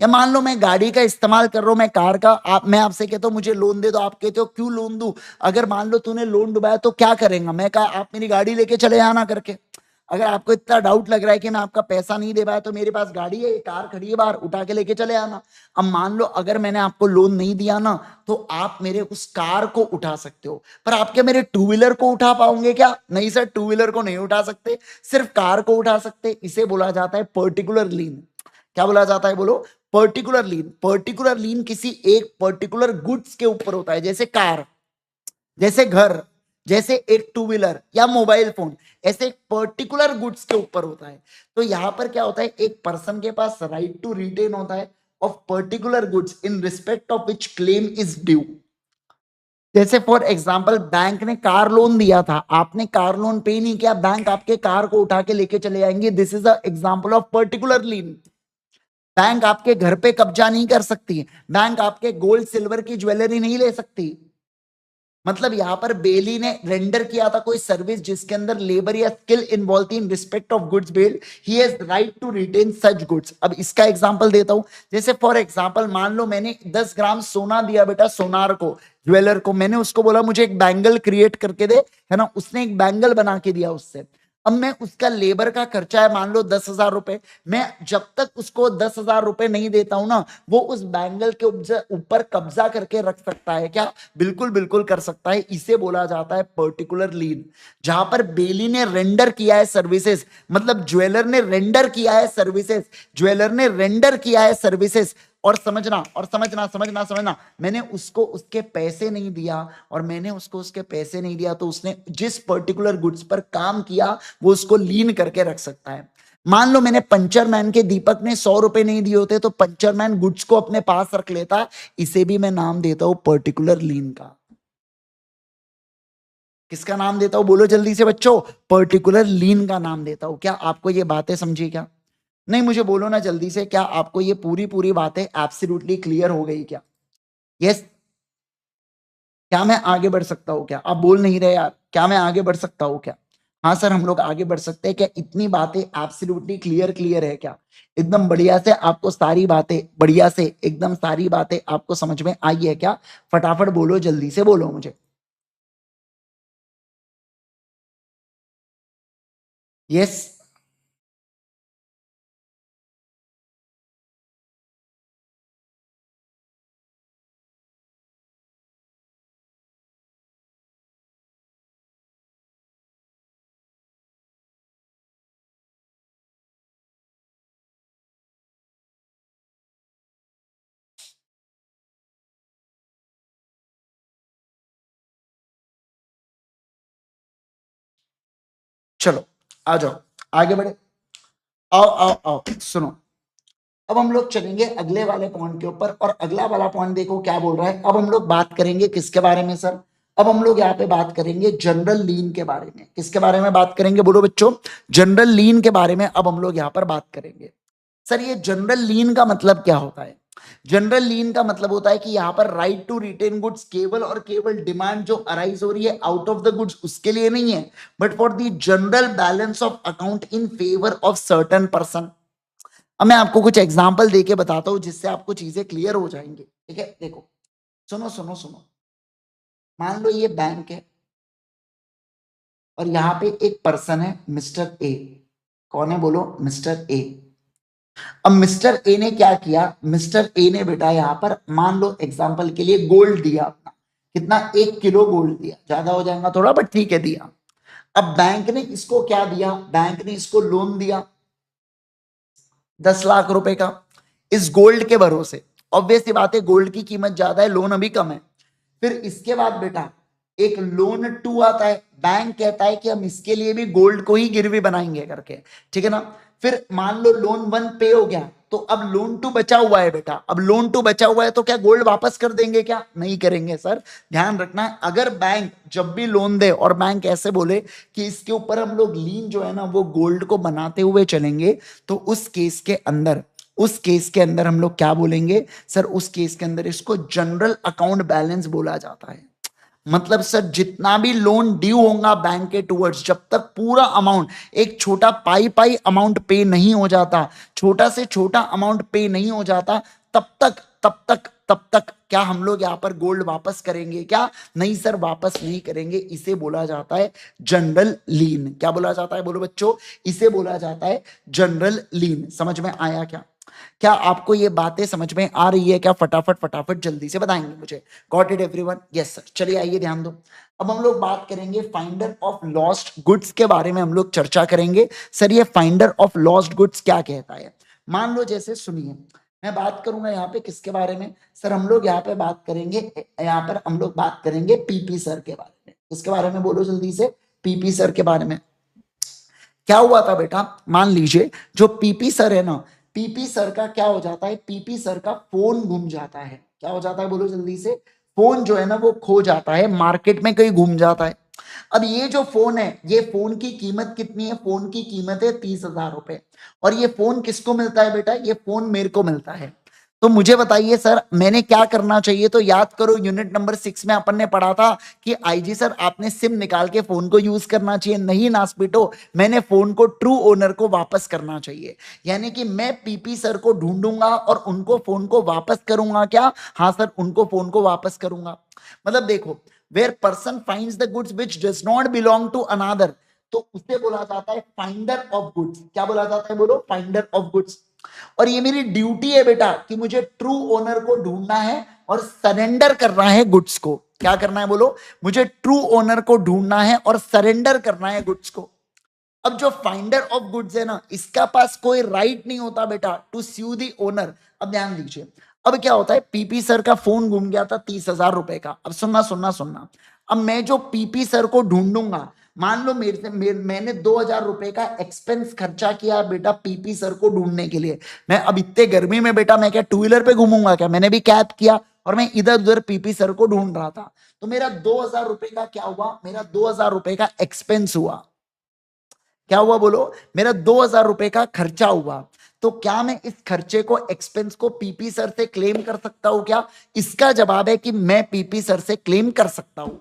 या मान लो मैं गाड़ी का इस्तेमाल कर रहा हूं, मैं कार का, आप मैं आपसे कहता हूं मुझे लोन दे दो, आप कहते हो क्यों लोन दूं? अगर मान लो तूने लोन डुबाया तो क्या करेगा? मैं कहा आप मेरी गाड़ी लेके चले आना करके। अगर आपको इतना डाउट लग रहा है कि मैं आपका पैसा नहीं दे पाया, तो मेरे पास गाड़ी है, कार खड़ी है बाहर, उठा के लेके चले आना। अब मान लो अगर मैंने आपको लोन नहीं दिया ना, तो आप मेरे उस कार को उठा सकते हो, पर आप क्या मेरे टू व्हीलर को उठा पाओगे क्या? नहीं सर, टू व्हीलर को नहीं उठा सकते, सिर्फ कार को उठा सकते। इसे बोला जाता है पर्टिकुलर लीन। क्या बोला जाता है बोलो? पर्टिकुलर लीन। पर्टिकुलर लीन किसी एक पर्टिकुलर गुड्स के ऊपर होता है, जैसे कार, जैसे घर, जैसे एक टू व्हीलर या मोबाइल फोन, ऐसे एक पर्टिकुलर गुड्स के ऊपर होता है। तो यहां पर क्या होता है, एक पर्सन के पास राइट टू रिटेन होता है of particular goods in respect of which claim is due. जैसे फॉर एग्जांपल बैंक ने कार लोन दिया था, आपने कार लोन पे नहीं किया, बैंक आपके कार को उठा के लेके चले जाएंगे। This is a example of particular lean. Bank आपके घर पे कब्जा नहीं कर सकती, बैंक आपके गोल्ड सिल्वर की ज्वेलरी नहीं ले सकती। मतलब यहां पर बेली ने रेंडर किया था कोई सर्विस जिसके अंदर लेबर या स्किल इन्वॉल्व थी in respect of goods bailed, he has right to retain such goods. अब इसका एग्जांपल देता हूं, जैसे फॉर एग्जांपल मान लो मैंने 10 ग्राम सोना दिया बेटा सोनार को, ज्वेलर को, मैंने उसको बोला मुझे एक बैंगल क्रिएट करके दे, है ना, उसने एक बैंगल बना के दिया उससे। अब मैं उसका लेबर का खर्चा है मान लो 10,000 रुपए, मैं जब तक उसको 10,000 रुपए नहीं देता हूं ना, वो उस बैंगल के ऊपर कब्जा करके रख सकता है क्या? बिल्कुल बिल्कुल कर सकता है। इसे बोला जाता है पर्टिकुलर लीन। जहां पर बेली ने रेंडर किया है सर्विसेज, मतलब ज्वेलर ने रेंडर किया है सर्विसेज, ज्वेलर ने रेंडर किया है सर्विसेज, और समझना और समझना समझना समझना, मैंने उसको उसके पैसे नहीं दिया, और मैंने उसको उसके पैसे नहीं दिया, तो उसने जिस पर्टिकुलर गुड्स पर काम किया वो उसको लीन करके रख सकता है। मान लो मैंने पंचर मैन के दीपक ने 100 रुपए नहीं दिए होते, तो पंचर मैन गुड्स को अपने पास रख लेता। इसे भी मैं नाम देता हूं पर्टिकुलर लीन का। किसका नाम देता हूं बोलो जल्दी से बच्चों? पर्टिकुलर लीन का नाम देता हूं। क्या आपको ये बातें समझी क्या? नहीं, मुझे बोलो ना जल्दी से, क्या आपको ये पूरी पूरी बातें एब्सोल्युटली क्लियर हो गई क्या? यस। क्या मैं आगे बढ़ सकता हूँ क्या? आप बोल नहीं रहे यार, क्या मैं आगे बढ़ सकता हूँ क्या? हाँ सर, हम लोग आगे बढ़ सकते हैं क्या? इतनी बातें एब्सोल्युटली क्लियर क्लियर है क्या? एकदम बढ़िया से आपको सारी बातें, बढ़िया से एकदम सारी बातें आपको समझ में आई है क्या? फटाफट बोलो, जल्दी से बोलो मुझे। यस। चलो आ जाओ, आगे बढ़े, आओ आओ आओ, सुनो। अब हम लोग चलेंगे अगले वाले पॉइंट के ऊपर, और अगला वाला पॉइंट देखो क्या बोल रहा है। अब हम लोग बात करेंगे किसके बारे में सर? अब हम लोग यहाँ पे बात करेंगे जनरल लीन के बारे में। किसके बारे में बात करेंगे बोलो बच्चों? जनरल लीन के बारे में अब हम लोग यहाँ पर बात करेंगे। सर ये जनरल लीन का मतलब क्या होता है? जनरल लीन का मतलब होता है कि यहाँ पर राइट टू रिटेन गुड्स केवल और केवल डिमांड जो अराइज हो रही है आउट ऑफ द गुड्स उसके लिए नहीं है, but for the general balance of account in favour of certain person. अब मैं आपको कुछ एग्जांपल देके बताता हूं जिससे आपको चीजें क्लियर हो जाएंगी। ठीक है, देखो, सुनो सुनो सुनो। मान लो ये बैंक है और यहाँ पे एक पर्सन है मिस्टर ए। कौन है बोलो? Mister A. अब मिस्टर ए ने क्या किया? मिस्टर ए ने बेटा यहाँ पर मान लो एग्जांपल के लिए गोल्ड दिया अपना। कितना? 1 किलो गोल्ड दिया, ज्यादा हो जाएगा थोड़ा बट ठीक है दिया। अब बैंक ने इसको क्या दिया? बैंक ने इसको लोन दिया 10 लाख रुपए का इस गोल्ड के भरोसे। ऑब्वियस सी बात है, गोल्ड की कीमत ज्यादा है, लोन अभी कम है। फिर इसके बाद बेटा एक लोन 2 आता है। बैंक कहता है कि हम इसके लिए भी गोल्ड को ही गिरवी बनाएंगे करके, ठीक है ना। फिर मान लो लोन 1 पे हो गया, तो अब लोन 2 बचा हुआ है बेटा। अब लोन 2 बचा हुआ है तो क्या गोल्ड वापस कर देंगे? क्या नहीं करेंगे सर। ध्यान रखना है, अगर बैंक जब भी लोन दे और बैंक ऐसे बोले कि इसके ऊपर हम लोग लीन जो है ना वो गोल्ड को बनाते हुए चलेंगे, तो उस केस के अंदर हम लोग क्या बोलेंगे सर? उस केस के अंदर इसको जनरल अकाउंट बैलेंस बोला जाता है। मतलब सर जितना भी लोन ड्यू होगा बैंक के टूवर्ड्स, जब तक पूरा अमाउंट, एक छोटा पाई पाई अमाउंट पे नहीं हो जाता, छोटा से छोटा अमाउंट पे नहीं हो जाता, तब तक क्या हम लोग यहाँ पर गोल्ड वापस करेंगे? क्या नहीं सर, वापस नहीं करेंगे। इसे बोला जाता है जनरल लीन। क्या बोला जाता है बोलो बच्चों? इसे बोला जाता है जनरल लीन। समझ में आया क्या? क्या आपको ये बातें समझ में आ रही है क्या? फटाफट फटाफट जल्दी से बताएंगे मुझे। Got it everyone? Yes sir. चलिए आइए ध्यान दो। अब हम लोग बात करेंगे फाइंडर ऑफ लॉस्ट गुड्स के बारे में, हम लोग चर्चा करेंगे। सर ये फाइंडर ऑफ लॉस्ट गुड्स क्या कहता है? मान लो जैसे सुनिए, मैं बात करूंगा यहाँ पे किसके बारे में सर? हम लोग यहाँ पे बात करेंगे, यहाँ पर हम लोग बात करेंगे पीपी सर के बारे में। किसके बारे में बोलो जल्दी से? पीपी सर के बारे में। क्या हुआ था बेटा? मान लीजिए जो पीपी सर है ना, पीपी सर का क्या हो जाता है? पीपी सर का फोन गुम जाता है। क्या हो जाता है बोलो जल्दी से? फोन जो है ना वो खो जाता है, मार्केट में कहीं घूम जाता है। अब ये जो फोन है, ये फोन की कीमत कितनी है? फोन की कीमत है 30,000 रुपए। और ये फोन किसको मिलता है बेटा? ये फोन मेरे को मिलता है। तो मुझे बताइए सर मैंने क्या करना चाहिए? तो याद करो यूनिट नंबर 6 में अपन ने पढ़ा था कि आईजी सर आपने सिम निकाल के फोन को यूज करना चाहिए। नहीं नासपीटो, मैंने फोन को ट्रू ओनर को वापस करना चाहिए। यानी कि मैं पीपी सर को ढूंढूंगा और उनको फोन को वापस करूंगा। क्या? हाँ सर, उनको फोन को वापस करूंगा। मतलब देखो, where person finds the goods which does not belong to another, तो उसे बोला जाता है फाइंडर ऑफ गुड्स। क्या बोला जाता है बोलो? Finder of goods. और ये मेरी ड्यूटी है बेटा कि मुझे ट्रू ओनर को ढूंढना है और सरेंडर करना है गुड्स को। क्या करना है बोलो? मुझे ट्रू ओनर को ढूंढना है और सरेंडर करना है गुड्स को। अब जो फाइंडर ऑफ गुड्स है ना, इसका पास कोई राइट नहीं होता बेटा टू स्यू दी ओनर। अब ध्यान दीजिए, अब क्या होता है? पीपी सर का फोन गुम गया था 30,000 रुपए का। अब सुनना सुनना सुनना, अब मैं जो पीपी सर को ढूंढूंगा, मान लो मैंने 2,000 रुपए का एक्सपेंस खर्चा किया बेटा पीपी सर को ढूंढने के लिए। मैं अब इतने गर्मी में बेटा मैं क्या टू व्हीलर पे घूमूंगा? क्या मैंने भी कैब किया और मैं इधर उधर पीपी सर को ढूंढ रहा था। तो मेरा 2,000 रुपए का क्या हुआ? मेरा 2,000 रुपए का एक्सपेंस हुआ। क्या हुआ बोलो? मेरा 2,000 रुपए का खर्चा हुआ। तो क्या मैं इस खर्चे को, एक्सपेंस को पीपी सर से क्लेम कर सकता हूं क्या? इसका जवाब है कि मैं पीपी सर से क्लेम कर सकता हूं।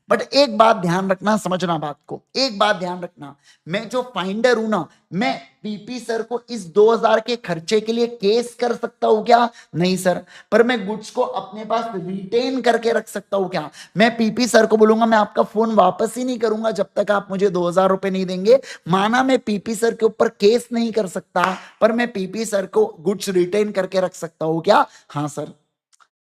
बट एक बात ध्यान रखना, समझना बात को, एक बात ध्यान रखना, मैं जो फाइंडर हूं ना, मैं पीपी सर को इस 2,000 के खर्चे के लिए केस कर सकता हूं क्या? नहीं सर। पर मैं गुड्स को अपने पास रिटेन करके रख सकता हूं क्या? मैं पीपी सर को बोलूंगा मैं आपका फोन वापस ही नहीं करूंगा जब तक आप मुझे 2,000 रुपए नहीं देंगे। माना मैं पीपी सर के ऊपर केस नहीं कर सकता, पर मैं पीपी सर को गुड्स रिटेन करके रख सकता हूं क्या? हाँ सर।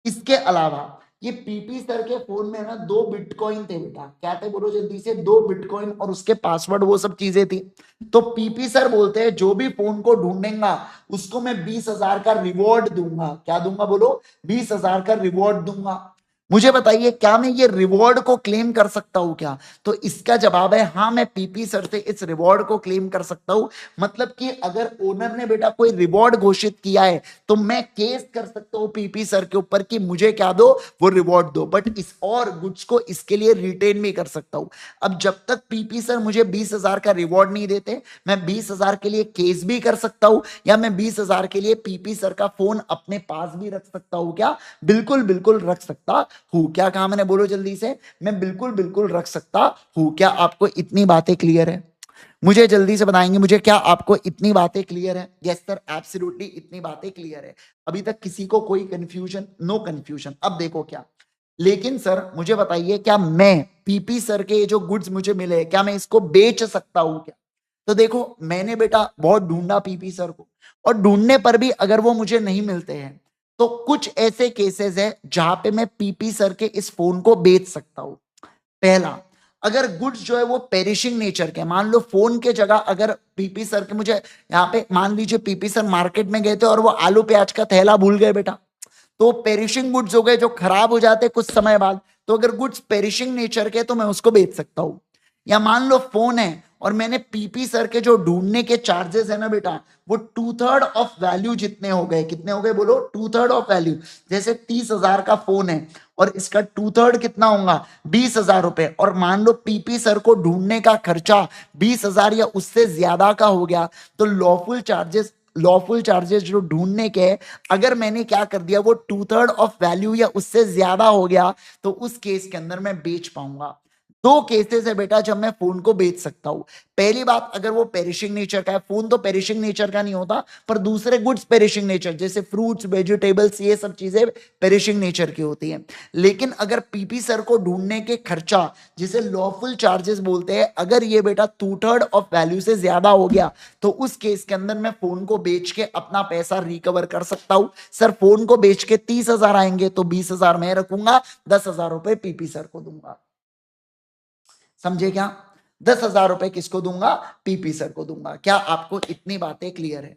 इसके अलावा ये पीपी सर के फोन में ना 2 बिटकॉइन थे बेटा। क्या थे बोलो जल्दी से? 2 बिटकॉइन और उसके पासवर्ड, वो सब चीजें थी। तो पीपी सर बोलते हैं जो भी फोन को ढूंढेगा उसको मैं 20,000 का रिवॉर्ड दूंगा। क्या दूंगा बोलो? 20,000 का रिवॉर्ड दूंगा। मुझे बताइए क्या मैं ये रिवॉर्ड को क्लेम कर सकता हूं क्या? तो इसका जवाब है हाँ, मैं पीपी सर से इस रिवॉर्ड को क्लेम कर सकता हूं। मतलब कि अगर ओनर ने बेटा कोई रिवॉर्ड घोषित किया है तो मैं केस कर सकता हूं पीपी सर के ऊपर कि मुझे क्या दो, वो रिवॉर्ड दो। बट इस और गुड्स को इसके लिए रिटेन भी कर सकता हूं। अब जब तक पीपी सर मुझे 20,000 का रिवॉर्ड नहीं देते, मैं 20,000 के लिए केस भी कर सकता हूं, या मैं 20,000 के लिए पीपी सर का फोन अपने पास भी रख सकता हूं क्या? बिल्कुल बिल्कुल रख सकता हूं। क्या कहा मैंने, बोलो जल्दी से। मैं बिल्कुल बिल्कुल रख सकता हूं। क्या आपको इतनी बातें क्लियर है? मुझे जल्दी से बताएंगे मुझे, क्या आपको इतनी बातें क्लियर है? यस सर, एब्सोल्युटली इतनी बातें क्लियर है। अभी तक किसी को कोई कंफ्यूजन? No confusion. अब देखो क्या, लेकिन सर मुझे बताइए क्या मैं पीपी सर के जो गुड्स मुझे मिले क्या मैं इसको बेच सकता हूं क्या? तो देखो मैंने बेटा बहुत ढूंढा पीपी सर को, और ढूंढने पर भी अगर वो मुझे नहीं मिलते हैं तो कुछ ऐसे केसेस है जहां पे मैं पीपी सर के इस फोन को बेच सकता हूं। पहला, अगर गुड्स जो है वो पेरिशिंग नेचर के, मान लो फोन के जगह अगर पीपी सर के मुझे यहाँ पे, मान लीजिए पीपी सर मार्केट में गए थे और वो आलू प्याज का थैला भूल गए बेटा, तो पेरिशिंग गुड्स हो गए जो खराब हो जाते कुछ समय बाद। तो अगर गुड्स पेरिशिंग नेचर के तो मैं उसको बेच सकता हूं। या मान लो फोन है और मैंने पीपी सर के जो ढूंढने के चार्जेस है ना बेटा, वो 2/3 ऑफ वैल्यू जितने हो गए, कितने हो गए बोलो, 2/3 ऑफ वैल्यू। जैसे 30,000 का फोन है और इसका 2/3 कितना होगा, 20,000 रुपए, और मान लो पीपी सर को ढूंढने का खर्चा 20,000 या उससे ज्यादा का हो गया, तो लॉफुल चार्जेस जो ढूंढने के, अगर मैंने क्या कर दिया वो 2/3 ऑफ वैल्यू या उससे ज्यादा हो गया, तो उस केस के अंदर मैं बेच पाऊंगा। दो केसेस है बेटा जब मैं फोन को बेच सकता हूं। पहली बात, अगर वो पेरिशिंग नेचर का है, फोन तो पेरिशिंग नेचर का नहीं होता, पर दूसरे गुड्स पेरिशिंग नेचर, जैसे फ्रूट्स वेजिटेबल्स, ये सब चीजें पेरिशिंग नेचर की होती हैं। लेकिन अगर पीपी सर को ढूंढने के खर्चा, जिसे लॉफुल चार्जेस बोलते हैं, अगर ये बेटा 2/3 ऑफ वैल्यू से ज्यादा हो गया, तो उस केस के अंदर मैं फोन को बेच के अपना पैसा रिकवर कर सकता हूं। सर फोन को बेच के 30,000 आएंगे तो 20,000 मैं रखूंगा, 10,000 रुपए पीपी सर को दूंगा। समझे क्या? 10,000 रुपए किसको दूंगा? पीपी सर को दूंगा। क्या आपको इतनी बातें क्लियर है?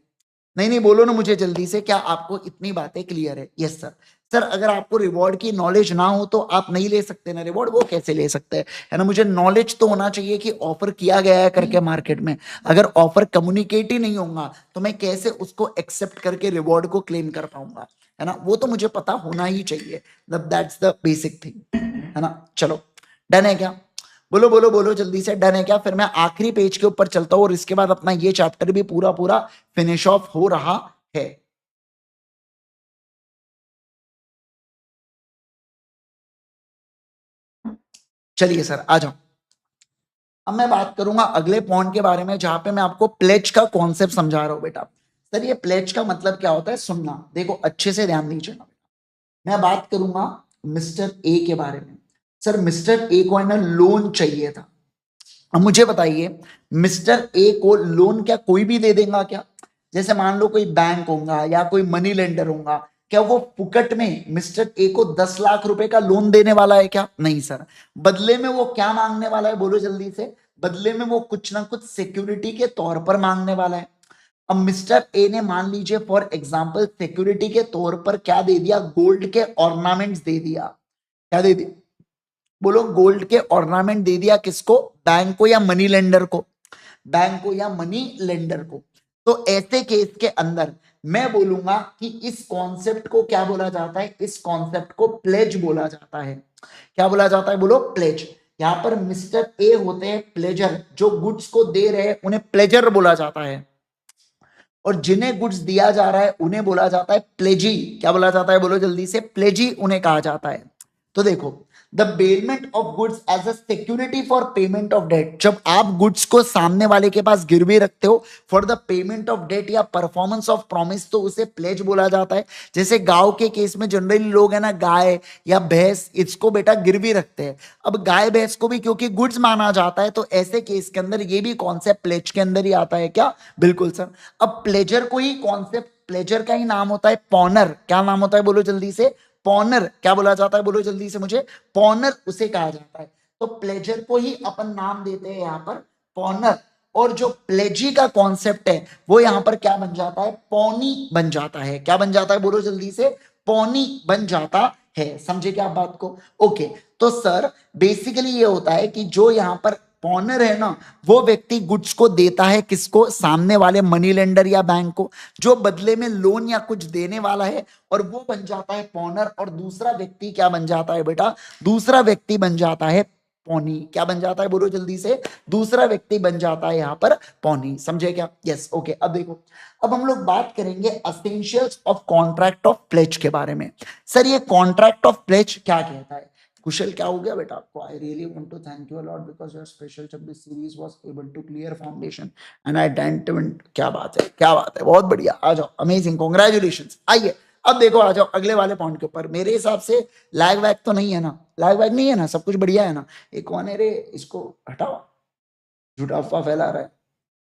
नहीं नहीं बोलो ना मुझे जल्दी से, क्या आपको इतनी बातें क्लियर है? Yes sir. सर अगर आपको रिवॉर्ड की नॉलेज ना हो तो आप नहीं ले सकते ना रिवॉर्ड, वो कैसे ले सकते हैं, है ना? मुझे नॉलेज तो होना चाहिए कि ऑफर किया गया है करके मार्केट में। अगर ऑफर कम्युनिकेट ही नहीं होगा तो मैं कैसे उसको एक्सेप्ट करके रिवॉर्ड को क्लेम कर पाऊंगा, है ना? वो तो मुझे पता होना ही चाहिए। मतलब दैट्स द बेसिक थिंग, है ना? चलो डन है क्या? बोलो बोलो बोलो जल्दी से, डन है क्या? फिर मैं आखिरी पेज के ऊपर चलता हूं और इसके बाद अपना ये चैप्टर भी पूरा पूरा फिनिश ऑफ हो रहा है। चलिए सर आ जाओ। अब मैं बात करूंगा अगले पॉइंट के बारे में, जहां पे मैं आपको प्लेज का कॉन्सेप्ट समझा रहा हूं बेटा। सर ये प्लेज का मतलब क्या होता है, सुनना, देखो अच्छे से ध्यान दीजिएगा। मैं बात करूंगा मिस्टर ए के बारे में। सर मिस्टर ए को है ना लोन चाहिए था। अब मुझे बताइए, मिस्टर ए को लोन क्या कोई भी दे देगा क्या? जैसे मान लो कोई बैंक होगा या कोई मनी लेंडर होगा, क्या वो फुकट में मिस्टर ए को 10 लाख रुपए का लोन देने वाला है क्या? नहीं सर। बदले में वो क्या मांगने वाला है, बोलो जल्दी से। बदले में वो कुछ ना कुछ सिक्योरिटी के तौर पर मांगने वाला है। अब मिस्टर ए ने मान लीजिए फॉर एग्जाम्पल सिक्योरिटी के तौर पर क्या दे दिया, गोल्ड के ऑर्नामेंट्स दे दिया। क्या दे दिया बोलो? गोल्ड के ऑर्नामेंट दे दिया। किसको? बैंक को या मनी लेंडर को? बैंक को या मनी लेंडर को। तो ऐसे केस के अंदर मैं बोलूंगा कि इस कॉन्सेप्ट को क्या बोला जाता है, इस कॉन्सेप्ट को प्लेज बोला जाता है। क्या बोला जाता है बोलो? प्लेज। यहां पर मिस्टर ए होते हैं प्लेजर, जो गुड्स को दे रहे हैं उन्हें प्लेजर बोला जाता है, और जिन्हें गुड्स दिया जा रहा है उन्हें बोला जाता है प्लेजी। क्या बोला जाता है बोलो जल्दी से? प्लेजी उन्हें कहा जाता है। तो देखो, the bailment of goods as a security for payment of debt, जब आप गुड्स को सामने वाले के पास गिरवी रखते हो for the payment of debt या परफॉर्मेंस ऑफ प्रॉमिस, तो उसे प्लेज बोला जाता है। जैसे गांव के केस में जनरली लोग है ना गाय या भैंस, इसको बेटा गिरवी रखते हैं। अब गाय भैंस को भी क्योंकि गुड्स माना जाता है, तो ऐसे केस के अंदर ये भी कॉन्सेप्ट प्लेज के अंदर ही आता है। क्या? बिल्कुल सर। अब प्लेजर को ही कॉन्सेप्ट, प्लेजर का ही नाम होता है पॉनर। क्या नाम होता है बोलो जल्दी से? पॉनर। क्या बोला जाता है बोलो जल्दी से मुझे? पॉनर उसे कहा जाता है। तो प्लेजर को ही अपन नाम देते हैं यहां पर पॉनर, और जो प्लेजी का कॉन्सेप्ट है वो यहां पर क्या बन जाता है? पौनी बन जाता है। क्या बन जाता है बोलो जल्दी से? पौनी बन जाता है। समझे क्या आप बात को? ओके, तो सर बेसिकली ये होता है कि जो यहाँ पर पॉनर है ना, वो व्यक्ति गुड्स को देता है किसको? सामने वाले मनी लेंडर या बैंक को, जो बदले में लोन या कुछ देने वाला है, और वो बन जाता है पॉनर। और दूसरा व्यक्ति क्या बन जाता है बेटा? दूसरा व्यक्ति बन जाता है पौनी। क्या बन जाता है? बोलो जल्दी से। दूसरा व्यक्ति बन जाता है यहाँ पर पौनी। समझे क्या? Yes, okay. अब देखो, अब हम लोग बात करेंगे essentials of contract of pledge के बारे में। सर ये कॉन्ट्रैक्ट ऑफ प्लेज क्या कहता है? कुशल क्या हो गया बेटा आपको? I really want to thank you a lot because your special 26 series was able to clear foundation and I dent. क्या बात है, क्या बात है, बहुत बढ़िया। आ जाओ, अमेजिंग, कांग्रेचुलेशंस। आइए अब देखो, आ जाओ अगले वाले पॉइंट के ऊपर। मेरे हिसाब से लैग वैग तो नहीं है ना? लैग वैग नहीं है ना? सब कुछ बढ़िया है ना? एक कौन है रे, इसको हटाओ, झूठा अफवाह फैला रहा है।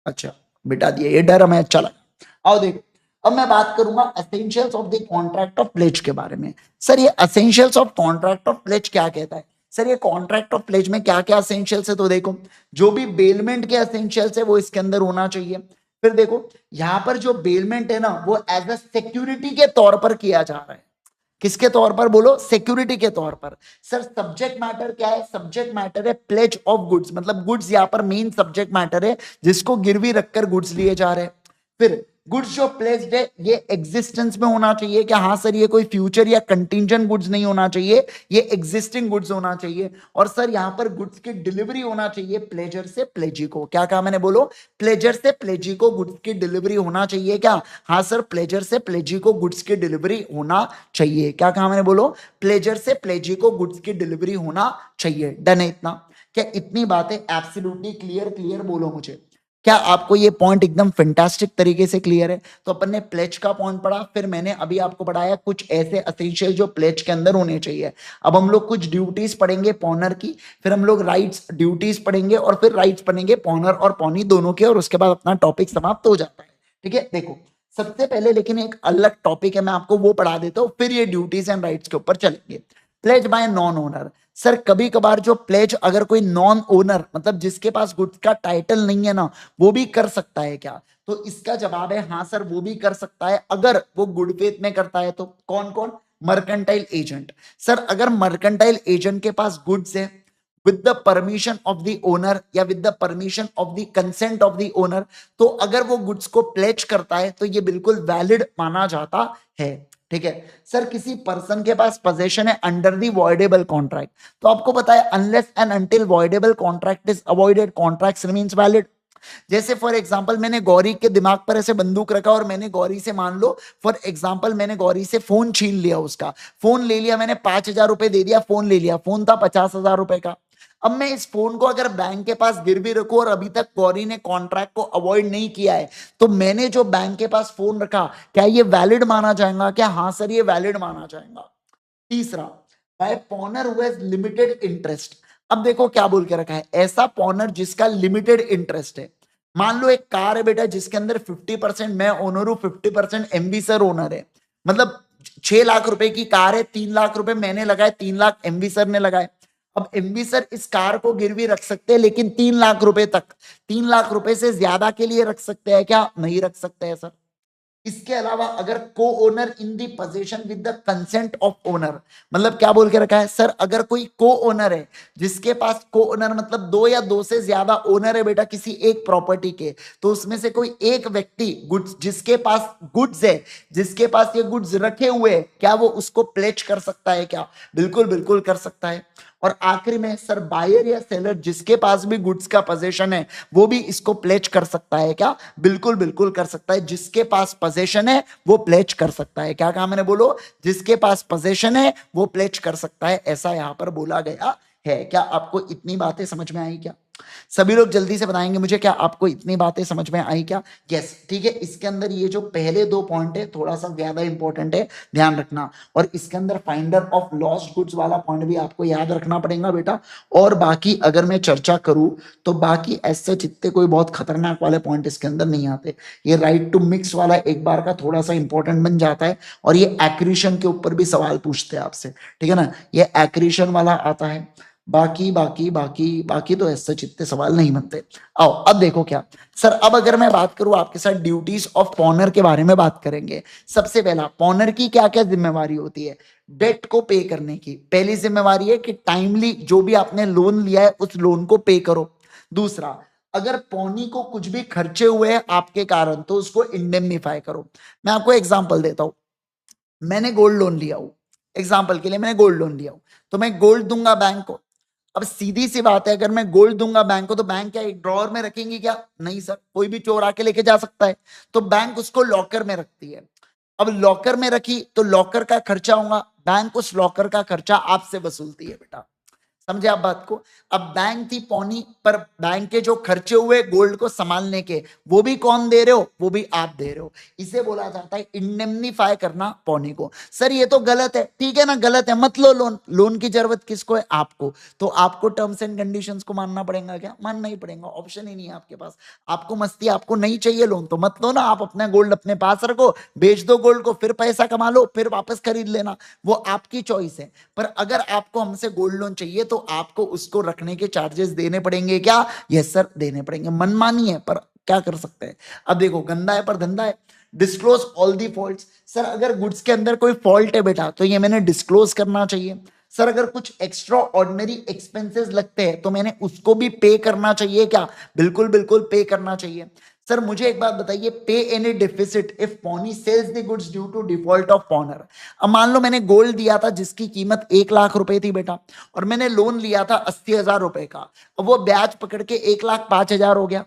अच्छा बिठा दिए, ये डर हमें अच्छा लगा। आओ देखो, अब मैं बात करूंगा essentials of the contract of pledge के बारे में। सर ये essentials of contract of pledge क्या कहता है? सर ये कॉन्ट्रैक्ट ऑफ प्लेज में क्या क्या एसेंशियल्स है? तो देखो, जो भी बेलमेंट के एसेंशियल्स है वो इसके अंदर होना चाहिए। फिर देखो, यहां पर जो बेलमेंट है ना, वो एज अ सिक्योरिटी के तौर पर किया जा रहा है। किसके तौर पर? बोलो, सिक्योरिटी के तौर पर। सर सब्जेक्ट मैटर क्या है? सब्जेक्ट मैटर है प्लेज ऑफ गुड्स, मतलब गुड्स यहां पर मेन सब्जेक्ट मैटर है जिसको गिरवी रखकर गुड्स लिए जा रहे हैं। फिर गुड्स जो प्लेस्ड है ये एग्जिस्टेंस में होना चाहिए क्या? हाँ सर, ये कोई फ्यूचर या कंटिंजेंट गुड्स नहीं होना चाहिए, ये एग्जिस्टिंग गुड्स होना चाहिए। और सर यहां पर गुड्स की डिलीवरी होना चाहिए प्लेजर से प्लेजी को। क्या कहा मैंने? बोलो, प्लेजर से प्लेजी को गुड्स की डिलीवरी होना चाहिए क्या? हाँ सर, प्लेजर से प्लेजी को गुड्स की डिलीवरी होना चाहिए। क्या कहा मैंने? बोलो, प्लेजर से प्लेजी को गुड्स की डिलीवरी होना चाहिए। डन है इतना? क्या इतनी बातें एब्सोल्युटली क्लियर? क्लियर बोलो मुझे, क्या आपको ये पॉइंट एकदम फैंटास्टिक तरीके से क्लियर है? तो अपन ने प्लेज का पॉइंट पढ़ा, फिर मैंने अभी आपको पढ़ाया कुछ ऐसे एसेंशियल जो प्लेज के अंदर होने चाहिए। अब हम लोग कुछ ड्यूटीज पढ़ेंगे पॉनर की, फिर हम लोग राइट्स ड्यूटीज पढ़ेंगे, और फिर राइट्स पढ़ेंगे पॉनर और पॉनी दोनों के, और उसके बाद अपना टॉपिक समाप्त हो जाता है। ठीक है, देखो सबसे पहले लेकिन एक अलग टॉपिक है, मैं आपको वो पढ़ा देता हूँ, फिर ये ड्यूटीज एंड राइट्स के ऊपर चलेंगे। Pledge by non owner. Sir कभी कभार जो प्लेज अगर कोई नॉन ओनर, मतलब जिसके पास गुड्स का टाइटल नहीं है ना, वो भी कर सकता है क्या? तो इसका जवाब है हाँ सर, वो भी कर सकता है अगर वो गुड फेथ में करता है। तो कौन कौन? Mercantile agent. सर अगर मर्केंटाइल एजेंट के पास गुड्स है with the permission of the owner या with the permission of the consent of the owner, तो अगर वो गुड्स को प्लेज करता है तो ये बिल्कुल वैलिड माना जाता है। ठीक है सर, किसी पर्सन के पास पोजेशन है अंडर दी वॉइडेबल कॉन्ट्रैक्ट, तो आपको पता है unless and until voidable contract is avoided contract remains valid. जैसे फॉर एग्जांपल मैंने गौरी के दिमाग पर ऐसे बंदूक रखा और मैंने गौरी से, मान लो फॉर एग्जांपल मैंने गौरी से फोन छीन लिया, उसका फोन ले लिया मैंने, 5,000 रुपए दे दिया, फोन ले लिया, फोन था 50,000 रुपए का। अब मैं इस फोन को अगर बैंक के पास गिरवी रखूं और अभी तक गौरी ने कॉन्ट्रैक्ट को अवॉइड नहीं किया है, तो मैंने जो बैंक के पास फोन रखा, क्या ये वैलिड माना जाएगा? क्या हाँ सर ये वैलिड माना जाएगा? तीसरा, by pawnor who has limited interest. अब देखो क्या बोल के रखा है, ऐसा पॉनर जिसका लिमिटेड इंटरेस्ट है। मान लो एक कार है बेटा जिसके अंदर 50% मैं ओनर हूं, 50% एमबी सर ओनर है, मतलब 6 लाख रुपए की कार है, 3 लाख रुपए मैंने लगाए, 3 लाख एमबी सर ने लगाए। अब एमबी सर इस कार को गिरवी रख सकते हैं, लेकिन 3 लाख रुपए तक, 3 लाख रुपए से ज्यादा के लिए रख सकते हैं क्या? नहीं रख सकते हैं सर। इसके अलावा अगर को owner in the position with the consent of owner, मतलब क्या बोल के रखा है सर, अगर कोई को ओनर है जिसके पास, को ओनर मतलब दो या दो से ज्यादा ओनर है बेटा किसी एक प्रॉपर्टी के, तो उसमें से कोई एक व्यक्ति गुड्स, जिसके पास गुड्स है, जिसके पास ये गुड्स रखे हुए, क्या वो उसको प्लेज कर सकता है क्या? बिल्कुल बिल्कुल कर सकता है। और आखिरी में सर, बायर या सेलर जिसके पास भी गुड्स का पोजीशन है वो भी इसको प्लेज कर सकता है क्या? बिल्कुल बिल्कुल कर सकता है। जिसके पास पोजीशन है वो प्लेज कर सकता है। क्या कहा मैंने? बोलो, जिसके पास पोजीशन है वो प्लेज कर सकता है, ऐसा यहां पर बोला गया है। क्या आपको इतनी बातें समझ में आई क्या? सभी लोग जल्दी से बताएंगे मुझे, क्या आपको इतनी बातें समझ में आई क्या? यस, ठीक है। इसके अंदर ये जो पहले दो पॉइंट है थोड़ा सा ज्यादा इंपॉर्टेंट है, ध्यान रखना। और इसके अंदर फाइंडर ऑफ लॉस्ट गुड्स वाला पॉइंट भी आपको याद रखना पड़ेगा बेटा। और बाकी अगर मैं चर्चा करूं तो बाकी ऐसे जितने कोई बहुत खतरनाक वाले पॉइंट इसके अंदर नहीं आते। ये राइट टू मिक्स वाला एक बार का थोड़ा सा इंपॉर्टेंट बन जाता है, और ये एक्रीशन के ऊपर भी सवाल पूछते हैं आपसे, ठीक है ना? ये एक्रीशन वाला आता है। बाकी बाकी बाकी बाकी तो ऐसे इतने सवाल नहीं बनते। आओ अब देखो क्या सर, अब अगर मैं बात करूं आपके साथ ड्यूटीज ऑफ पॉनर के बारे में बात करेंगे। सबसे पहला, पॉनर की क्या क्या जिम्मेवारी होती है? डेट को पे करने की पहली जिम्मेवारी है कि टाइमली जो भी आपने लोन लिया है उस लोन को पे करो। दूसरा, अगर पौनी को कुछ भी खर्चे हुए हैं आपके कारण तो उसको इंडेमनीफाई करो। मैं आपको एग्जांपल देता हूं, मैंने गोल्ड लोन लिया हूं, एग्जांपल के लिए मैंने गोल्ड लोन लिया हूं, तो मैं गोल्ड दूंगा बैंक को। अब सीधी सी बात है, अगर मैं गोल्ड दूंगा बैंक को तो बैंक क्या एक ड्रॉअर में रखेंगे क्या? नहीं सर, कोई भी चोर आके लेके जा सकता है, तो बैंक उसको लॉकर में रखती है। अब लॉकर में रखी तो लॉकर का खर्चा होगा, बैंक उस लॉकर का खर्चा आपसे वसूलती है बेटा। समझे आप बात को? अब बैंक थी पौनी, पर बैंक के जो खर्चे हुए गोल्ड को संभालने के वो भी कौन दे रहे हो? वो भी आप दे रहे हो। इसे बोला जाता है इंडेमनीफाई करना पौनी को। सर ये तो गलत है, ठीक है ना, गलत है, मत लो लोन। लोन की जरूरत किसको है? आपको। तो आपको टर्म्स एंड कंडीशंस को मानना पड़ेगा क्या? मानना ही पड़ेगा, ऑप्शन ही नहीं है आपके पास। आपको मस्ती, आपको नहीं चाहिए लोन तो मत लो ना, आप अपना गोल्ड अपने पास रखो, बेच दो गोल्ड को, फिर पैसा कमा लो, फिर वापस खरीद लेना, वो आपकी चॉइस है। पर अगर आपको हमसे गोल्ड लोन चाहिए तो आपको उसको रखने के चार्जेस देने पड़ेंगे क्या? यस सर, देने पड़ेंगे। मनमानी है पर क्या कर सकते हैं। अब देखो, गंदा है पर धंधा है। Disclose all the faults. Sir अगर गुड्स के अंदर कोई फॉल्ट है बेटा तो ये मैंने डिस्क्लोज करना चाहिए। सर अगर कुछ एक्स्ट्रा ऑर्डिनरी एक्सपेंसेस लगते हैं तो मैंने उसको भी पे करना चाहिए क्या? बिल्कुल बिल्कुल पे करना चाहिए। सर मुझे एक बात बताइए, pay any deficit if pawnee sells the goods due to default of pawnor. अब मान लो मैंने गोल्ड दिया था जिसकी कीमत 1 लाख रुपए थी बेटा, और मैंने लोन लिया था 80,000 रुपए का। अब वो ब्याज पकड़ के 1,05,000 हो गया।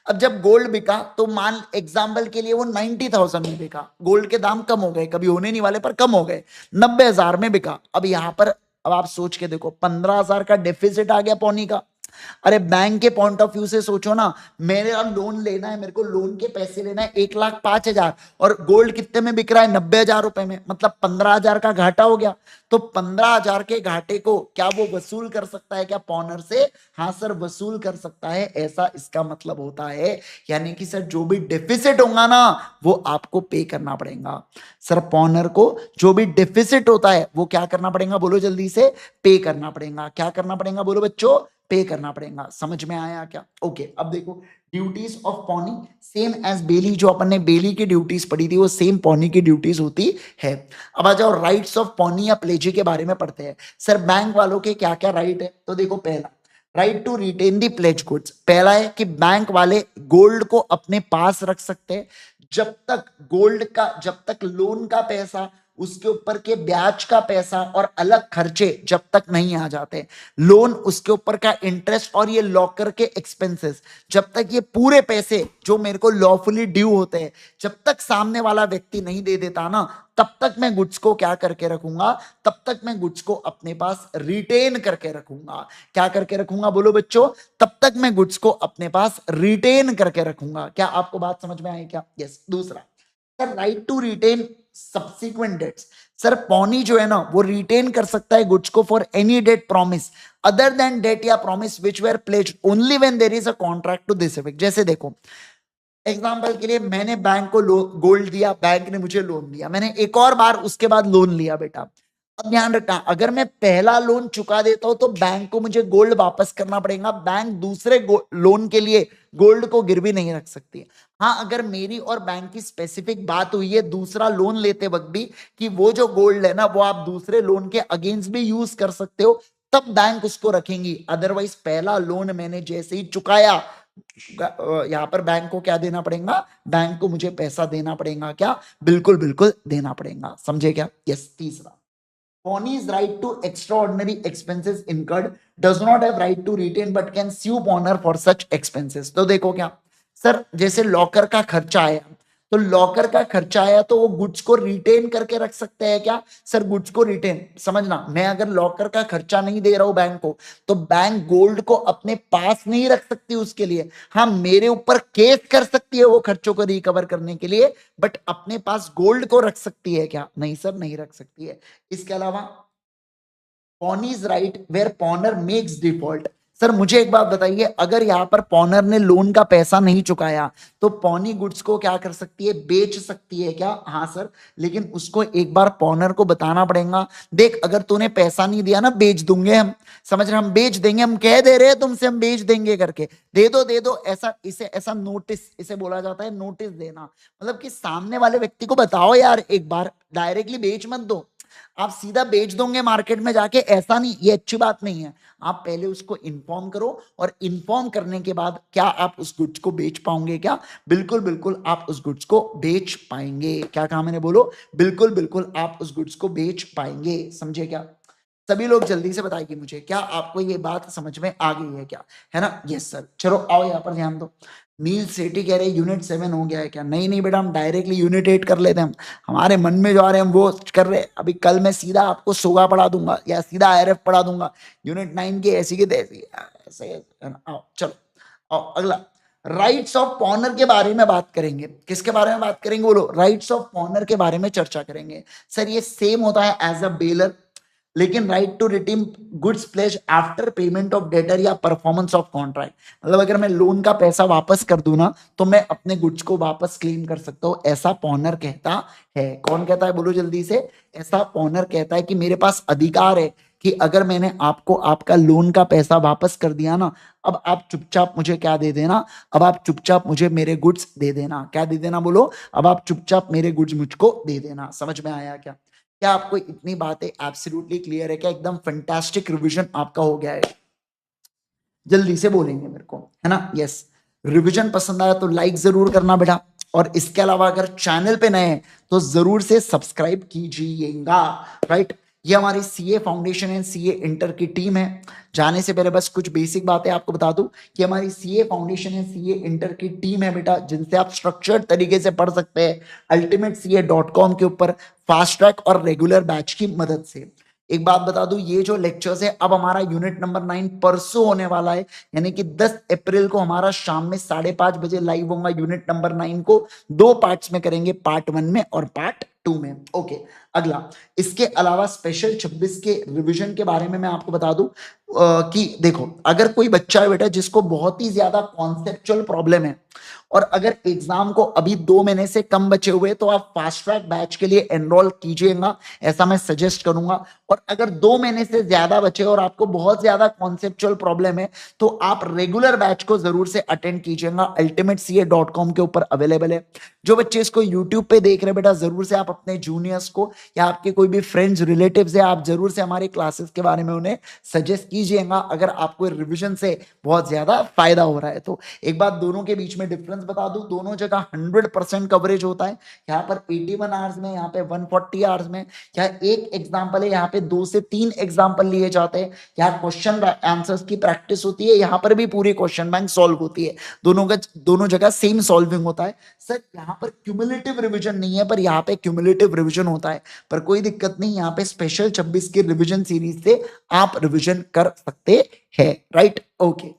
अब जब गोल्ड बिका तो मान एग्जाम्पल के लिए वो 90,000 में बिका, गोल्ड के दाम कम हो गए, कभी होने नहीं वाले पर कम हो गए, 90,000 में बिका। अब यहां पर अब आप सोच के देखो, 15,000 का डेफिसिट आ गया पौनी का। अरे बैंक के पॉइंट ऑफ व्यू से सोचो ना, मेरे अब लोन लेना है, मेरे को लोन के पैसे लेना है 1,05,000 और गोल्ड कितने में बिक रहा है? 90,000 रुपए में, मतलब 15,000 का घाटा हो गया। तो 15,000 के घाटे को क्या वो वसूल कर सकता है क्या पॉनर से? हाँ सर, वसूल कर सकता है, ऐसा इसका मतलब होता है। यानी कि सर जो भी डेफिसिट होगा ना वो आपको पे करना पड़ेगा। सर पॉनर को जो भी डेफिसिट होता है वो क्या करना पड़ेगा? बोलो जल्दी से, पे करना पड़ेगा। क्या करना पड़ेगा बोलो बच्चों? पे करना पड़ेगा। समझ में आया क्या? ओके, अब देखो duties of pawnee same as bailee, जो अपन ने बेली की ड्यूटीज पढ़ी थी वो सेम पॉनी की ड्यूटीज होती है। अब आ जाओ राइट्स ऑफ पॉनी या प्लेजी के बारे में पढ़ते हैं। सर बैंक वालों के क्या क्या राइट है? तो देखो, पहला right to retain the pledge goods. पहला है कि बैंक वाले गोल्ड को अपने पास रख सकते हैं जब तक गोल्ड का, जब तक लोन का पैसा, उसके ऊपर के ब्याज का पैसा और अलग खर्चे जब तक नहीं आ जाते, लोन, उसके ऊपर का इंटरेस्ट और ये लॉकर के एक्सपेंसेस, जब तक ये पूरे पैसे जो मेरे को लॉफुली ड्यू होते हैं जब तक सामने वाला व्यक्ति नहीं दे देता ना, तब तक मैं गुड्स को क्या करके रखूंगा? तब तक मैं गुड्स को अपने पास रिटेन करके रखूंगा। क्या करके रखूंगा बोलो बच्चों? तब तक मैं गुड्स को अपने पास रिटेन करके रखूंगा। क्या आपको बात समझ में आई क्या? यस। दूसरा sir, right to retain subsequent debts. Sir pawnee जो है ना वो रिटेन कर सकता है गुड्स को for any debt promise other than debt या promise which were pledged only when there is a contract to this effect. जैसे देखो, एग्जाम्पल के लिए मैंने बैंक को गोल्ड दिया, बैंक ने मुझे लोन दिया, मैंने एक और बार उसके बाद लोन लिया बेटा। अब ध्यान रखना, अगर मैं पहला लोन चुका देता हूं तो बैंक को मुझे गोल्ड वापस करना पड़ेगा। बैंक दूसरे लोन के लिए गोल्ड को गिरवी नहीं रख सकती। हाँ, अगर मेरी और बैंक की स्पेसिफिक बात हुई है दूसरा लोन लेते वक्त भी कि वो जो गोल्ड है ना वो आप दूसरे लोन के अगेंस्ट भी यूज कर सकते हो, तब बैंक उसको रखेंगी। अदरवाइज पहला लोन मैंने जैसे ही चुकाया, यहां पर बैंक को क्या देना पड़ेगा? बैंक को मुझे पैसा देना पड़ेगा। क्या? बिल्कुल बिल्कुल देना पड़ेगा। समझे क्या? यस। तीसरा, Pawnee's right to extraordinary expenses incurred does not have right to retain but can sue pawner for such expenses। तो देखो क्या सर, जैसे लॉकर का खर्चा आया, तो लॉकर का खर्चा आया तो वो गुड्स को रिटेन करके रख सकते हैं क्या? सर गुड्स को रिटेन, समझना, मैं अगर लॉकर का खर्चा नहीं दे रहा हूं बैंक को तो बैंक गोल्ड को अपने पास नहीं रख सकती उसके लिए। हाँ, मेरे ऊपर केस कर सकती है वो खर्चों को रिकवर करने के लिए, बट अपने पास गोल्ड को रख सकती है क्या? नहीं सर, नहीं रख सकती है। इसके अलावा pawnee's right where pawner makes default. Sir मुझे एक बात बताइए, अगर यहाँ पर पॉनर ने लोन का पैसा नहीं चुकाया तो पॉनी गुड्स को क्या कर सकती है, बेच सकती है क्या? हाँ सर, लेकिन उसको एक बार पॉनर को बताना पड़ेगा, देख अगर तूने पैसा नहीं दिया ना बेच दूंगे हम, समझ रहे, हम बेच देंगे, हम कह दे रहे हैं तुमसे हम बेच देंगे करके, दे दो ऐसा, इसे ऐसा नोटिस, इसे बोला जाता है नोटिस देना, मतलब कि सामने वाले व्यक्ति को बताओ यार एक बार, डायरेक्टली बेच मत दो, आप सीधा बेच दोगे मार्केट में जाके, ऐसा नहीं, ये अच्छी बात नहीं है। आप पहले उसको इन्फॉर्म करो, और इन्फॉर्म करने के बाद क्या आप उस गुड्स को बेच पाओगे क्या? बिल्कुल बिल्कुल आप उस गुड्स को बेच पाएंगे। क्या कहा मैंने, बोलो? बिल्कुल बिल्कुल आप उस गुड्स को बेच पाएंगे, समझे क्या? सभी लोग जल्दी से बताइए मुझे, क्या आपको ये बात समझ में आ गई है क्या? है ना? Yes sir. चलो आओ यहाँ पर ध्यान दो। नील सेठी कह रहे यूनिट 7 हो गया है क्या? नहीं नहीं बेटा, हम डायरेक्टली यूनिट 8 कर लेते हैं, हम हमारे मन में जो आ रहे हैं हम वो कर रहे हैं। अभी कल मैं सीधा आपको सोगा पढ़ा दूंगा या सीधा आईआरएफ पढ़ा दूंगा, यूनिट 9 की ऐसी की तैसी, ऐसे है ना? आओ चलो, आओ अगला, राइट्स ऑफ पॉनर के बारे में बात करेंगे। किसके बारे में बात करेंगे, बोलो? राइट्स ऑफ पॉनर के बारे में चर्चा करेंगे। सर ये सेम होता है एज अ बेलर, लेकिन right to redeem goods pledge after payment of debtor या परफॉर्मेंस ऑफ कॉन्ट्रैक्ट, मतलब अगर मैं लोन का पैसा वापस कर दूं ना तो मैं अपने गुड्स को वापस क्लेम कर सकता हूं, ऐसा पॉनर कहता है। कौन कहता है, बोलो जल्दी से? ऐसा पॉनर कहता है कि मेरे पास अधिकार है कि अगर मैंने आपको आपका लोन का पैसा वापस कर दिया ना, अब आप चुपचाप मुझे क्या दे देना, अब आप चुपचाप मुझे मेरे गुड्स दे देना। क्या दे देना, बोलो? अब आप चुपचाप मेरे गुड्स मुझको दे देना। समझ में आया क्या? क्या आपको इतनी बातें एब्सोल्युटली क्लियर है क्या? एकदम फैंटास्टिक रिवीजन आपका हो गया है, जल्दी से बोलेंगे मेरे को, है ना? यस। रिवीजन पसंद आया तो लाइक जरूर करना बेटा, और इसके अलावा अगर चैनल पे नए हैं तो जरूर से सब्सक्राइब कीजिएगा, राइट? ये हमारी CA foundation and CA inter की टीम है। जाने से पहले बस कुछ बेसिक बातें आपको बता दूं कि हमारी CA foundation and CA inter की टीम है बेटा, जिनसे आप स्ट्रक्चर्ड तरीके से पढ़ सकते हैं ultimateca.com के ऊपर, फास्ट ट्रैक और रेगुलर बैच की मदद से। एक बात बता दूं, ये जो लेक्चर्स है, अब हमारा यूनिट नंबर 9 परसों होने वाला है, यानी कि 10 अप्रैल को हमारा शाम में 5:30 बजे लाइव होगा। यूनिट नंबर 9 को 2 पार्ट्स में करेंगे, पार्ट 1 में और पार्ट 2 में। ओके, अगला, इसके अलावा स्पेशल 26 के रिवीजन के बारे में मैं आपको बता दूं कि देखो, अगर कोई बच्चा है बेटा जिसको बहुत ही ज्यादा कॉन्सेप्चुअल प्रॉब्लम है, और अगर एग्जाम को अभी 2 महीने से कम बचे हुए, तो आप फास्ट ट्रैक बैच के लिए एनरोल कीजिएगा, ऐसा मैं सजेस्ट करूंगा। और अगर 2 महीने से ज्यादा बचे और आपको बहुत ज्यादा कॉन्सेप्चुअल प्रॉब्लम है, तो आप रेगुलर बैच को जरूर से अटेंड कीजिएगा, ultimateca.com के ऊपर अवेलेबल है। जो बच्चे इसको यूट्यूब पे देख रहे हैं बेटा, जरूर से आप अपने जूनियर्स को या आपके कोई भी फ्रेंड्स रिलेटिव्स है, आप जरूर से हमारे क्लासेस के बारे में उन्हें सजेस्ट कीजिएगा, अगर आपको रिविजन से बहुत ज्यादा फायदा हो रहा है तो। एक बात दोनों के बीच में डिफरेंस बता दूं, दोनों जगह 100% कवरेज होता है। यहाँ पर 81 आवर्स में, यहाँ पे 140 आवर्स में। यहाँ एक एग्जाम्पल है, यहाँ पे 2 से 3 एग्जाम्पल लिए जाते हैं। यहाँ क्वेश्चन आंसर्स की प्रैक्टिस होती है, यहाँ पर भी पूरी क्वेश्चन बैंक सॉल्व होती है। दोनों जगह सेम सॉल्विंग होता है। सर यहाँ पर क्यूमुलेटिव रिविजन नहीं है, पर यहाँ पे क्यूमुलेटिव रिविजन होता है, पर कोई दिक्कत नहीं, यहाँ पे स्पेशल 26 की रिविजन सीरीज से आप रिविजन कर सकते हैं, राइट? ओके।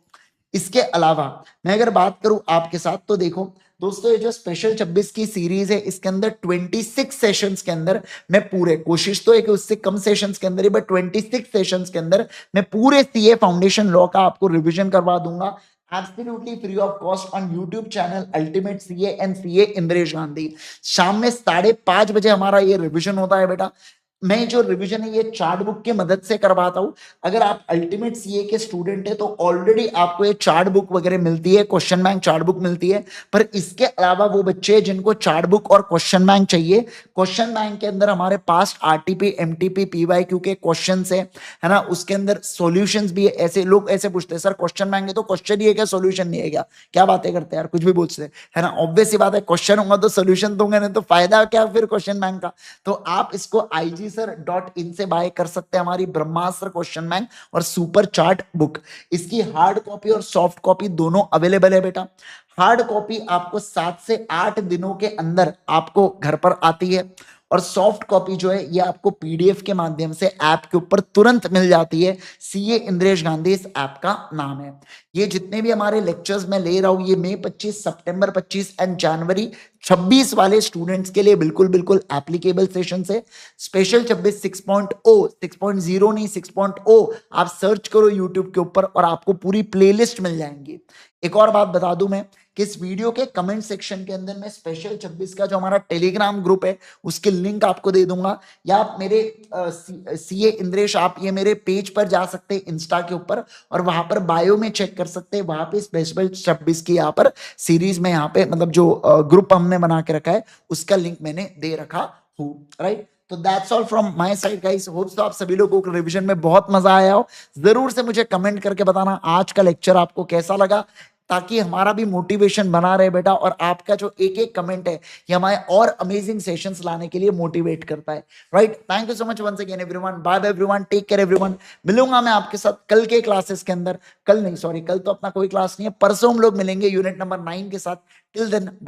इसके अलावा मैं अगर बात करूं आपके साथ, तो देखो दोस्तों, ये जो स्पेशल 26 की सीरीज है, इसके अंदर 26 सेशंस के अंदर मैं पूरे, कोशिश तो है कि उससे कम सेशंस के अंदर ही, बट 26 सेशंस के अंदर मैं पूरे सीए फाउंडेशन लॉ का आपको रिवीजन करवा दूंगा, absolutely free of cost, on YouTube channel ultimate CA and CA Indresh Gandhi. शाम में 5:30 बजे हमारा ये रिवीजन होता है बेटा। मैं जो रिवीजन है ये चार्ट बुक की मदद से करवाता हूं। अगर आप अल्टीमेट सीए के स्टूडेंट है तो ऑलरेडी आपको ये चार्ट बुक वगैरह मिलती है, क्वेश्चन बैंक चार्ट बुक मिलती है। पर इसके अलावा वो बच्चे जिनको चार्ट बुक और क्वेश्चन बैंक चाहिए, क्वेश्चन बैंक के अंदर हमारे पास आरटीपी, एमटीपी, पीवाईक्यू के क्वेश्चन है ना, उसके अंदर सॉल्यूशंस भी है। ऐसे लोग ऐसे पूछते हैं, सर क्वेश्चन बैंक है तो क्वेश्चन ही है क्या, सॉल्यूशन नहीं है क्या? क्या बातें करते हैं यार, कुछ भी पूछते हैं, है ना? ऑब्वियस सी बात है, क्वेश्चन होगा तो सॉल्यूशन दूंगा, नहीं तो फायदा क्या फिर क्वेश्चन बैंक का? तो आप इसको IGSir.in से बाय कर सकते हैं, हमारी ब्रह्मास्त्र क्वेश्चन बैंक और सुपर चार्ट बुक। इसकी हार्ड कॉपी और सॉफ्ट कॉपी दोनों अवेलेबल है बेटा। हार्ड कॉपी आपको 7 से 8 दिनों के अंदर आपको घर पर आती है, और सॉफ्ट कॉपी जो है ये आपको पीडीएफ के माध्यम से ऐप के ऊपर तुरंत मिल जाती है। सीए इंद्रेश गांधी इस ऐप का नाम है। ये जितने भी हमारे लेक्चर्स मैं ले रहा हूं ये मई 25, सितंबर 25 एंड जनवरी 26 वाले स्टूडेंट्स के लिए बिल्कुल बिल्कुल एप्लीकेबल सेशन है। स्पेशल 26 6.0 6.0 नहीं 6.0 आप सर्च करो यूट्यूब के ऊपर और आपको पूरी प्लेलिस्ट मिल जाएंगी। एक और बात बता दूं मैं कि इस वीडियो के कमेंट सेक्शन के अंदर मैं स्पेशल 26 का जो हमारा टेलीग्राम ग्रुप है उसके लिंक आपको दे दूंगा, या आप मेरे सीए इंद्रेश आप ये मेरे पेज पर जा सकते हैं इंस्टा के ऊपर और वहां पर बायो में चेक कर सकते हैं। वहां पे स्पेशल 26 की यहाँ पर सीरीज में यहाँ पे मतलब जो ग्रुप हमने बना के रखा है उसका लिंक मैंने दे रखा हूँ, राइट। तो that's all from my side guys. Hopes तो आप सभी लोगों को रिवीजन में बहुत मजा आया हो। जरूर से मुझे कमेंट करके बताना आज का लेक्चर आपको कैसा लगा, ताकि हमारा भी मोटिवेशन बना रहे बेटा। और आपका जो एक एक कमेंट है ये हमारे और अमेजिंग सेशंस लाने के लिए मोटिवेट करता है, right. Thank you so much once again everyone. Bye bye everyone, take care everyone. मिलूंगा मैं आपके साथ कल के क्लासेस के अंदर। कल नहीं, सॉरी, कल तो अपना कोई क्लास नहीं है, परसों हम लोग मिलेंगे यूनिट नंबर 9 के साथ। Till then bye.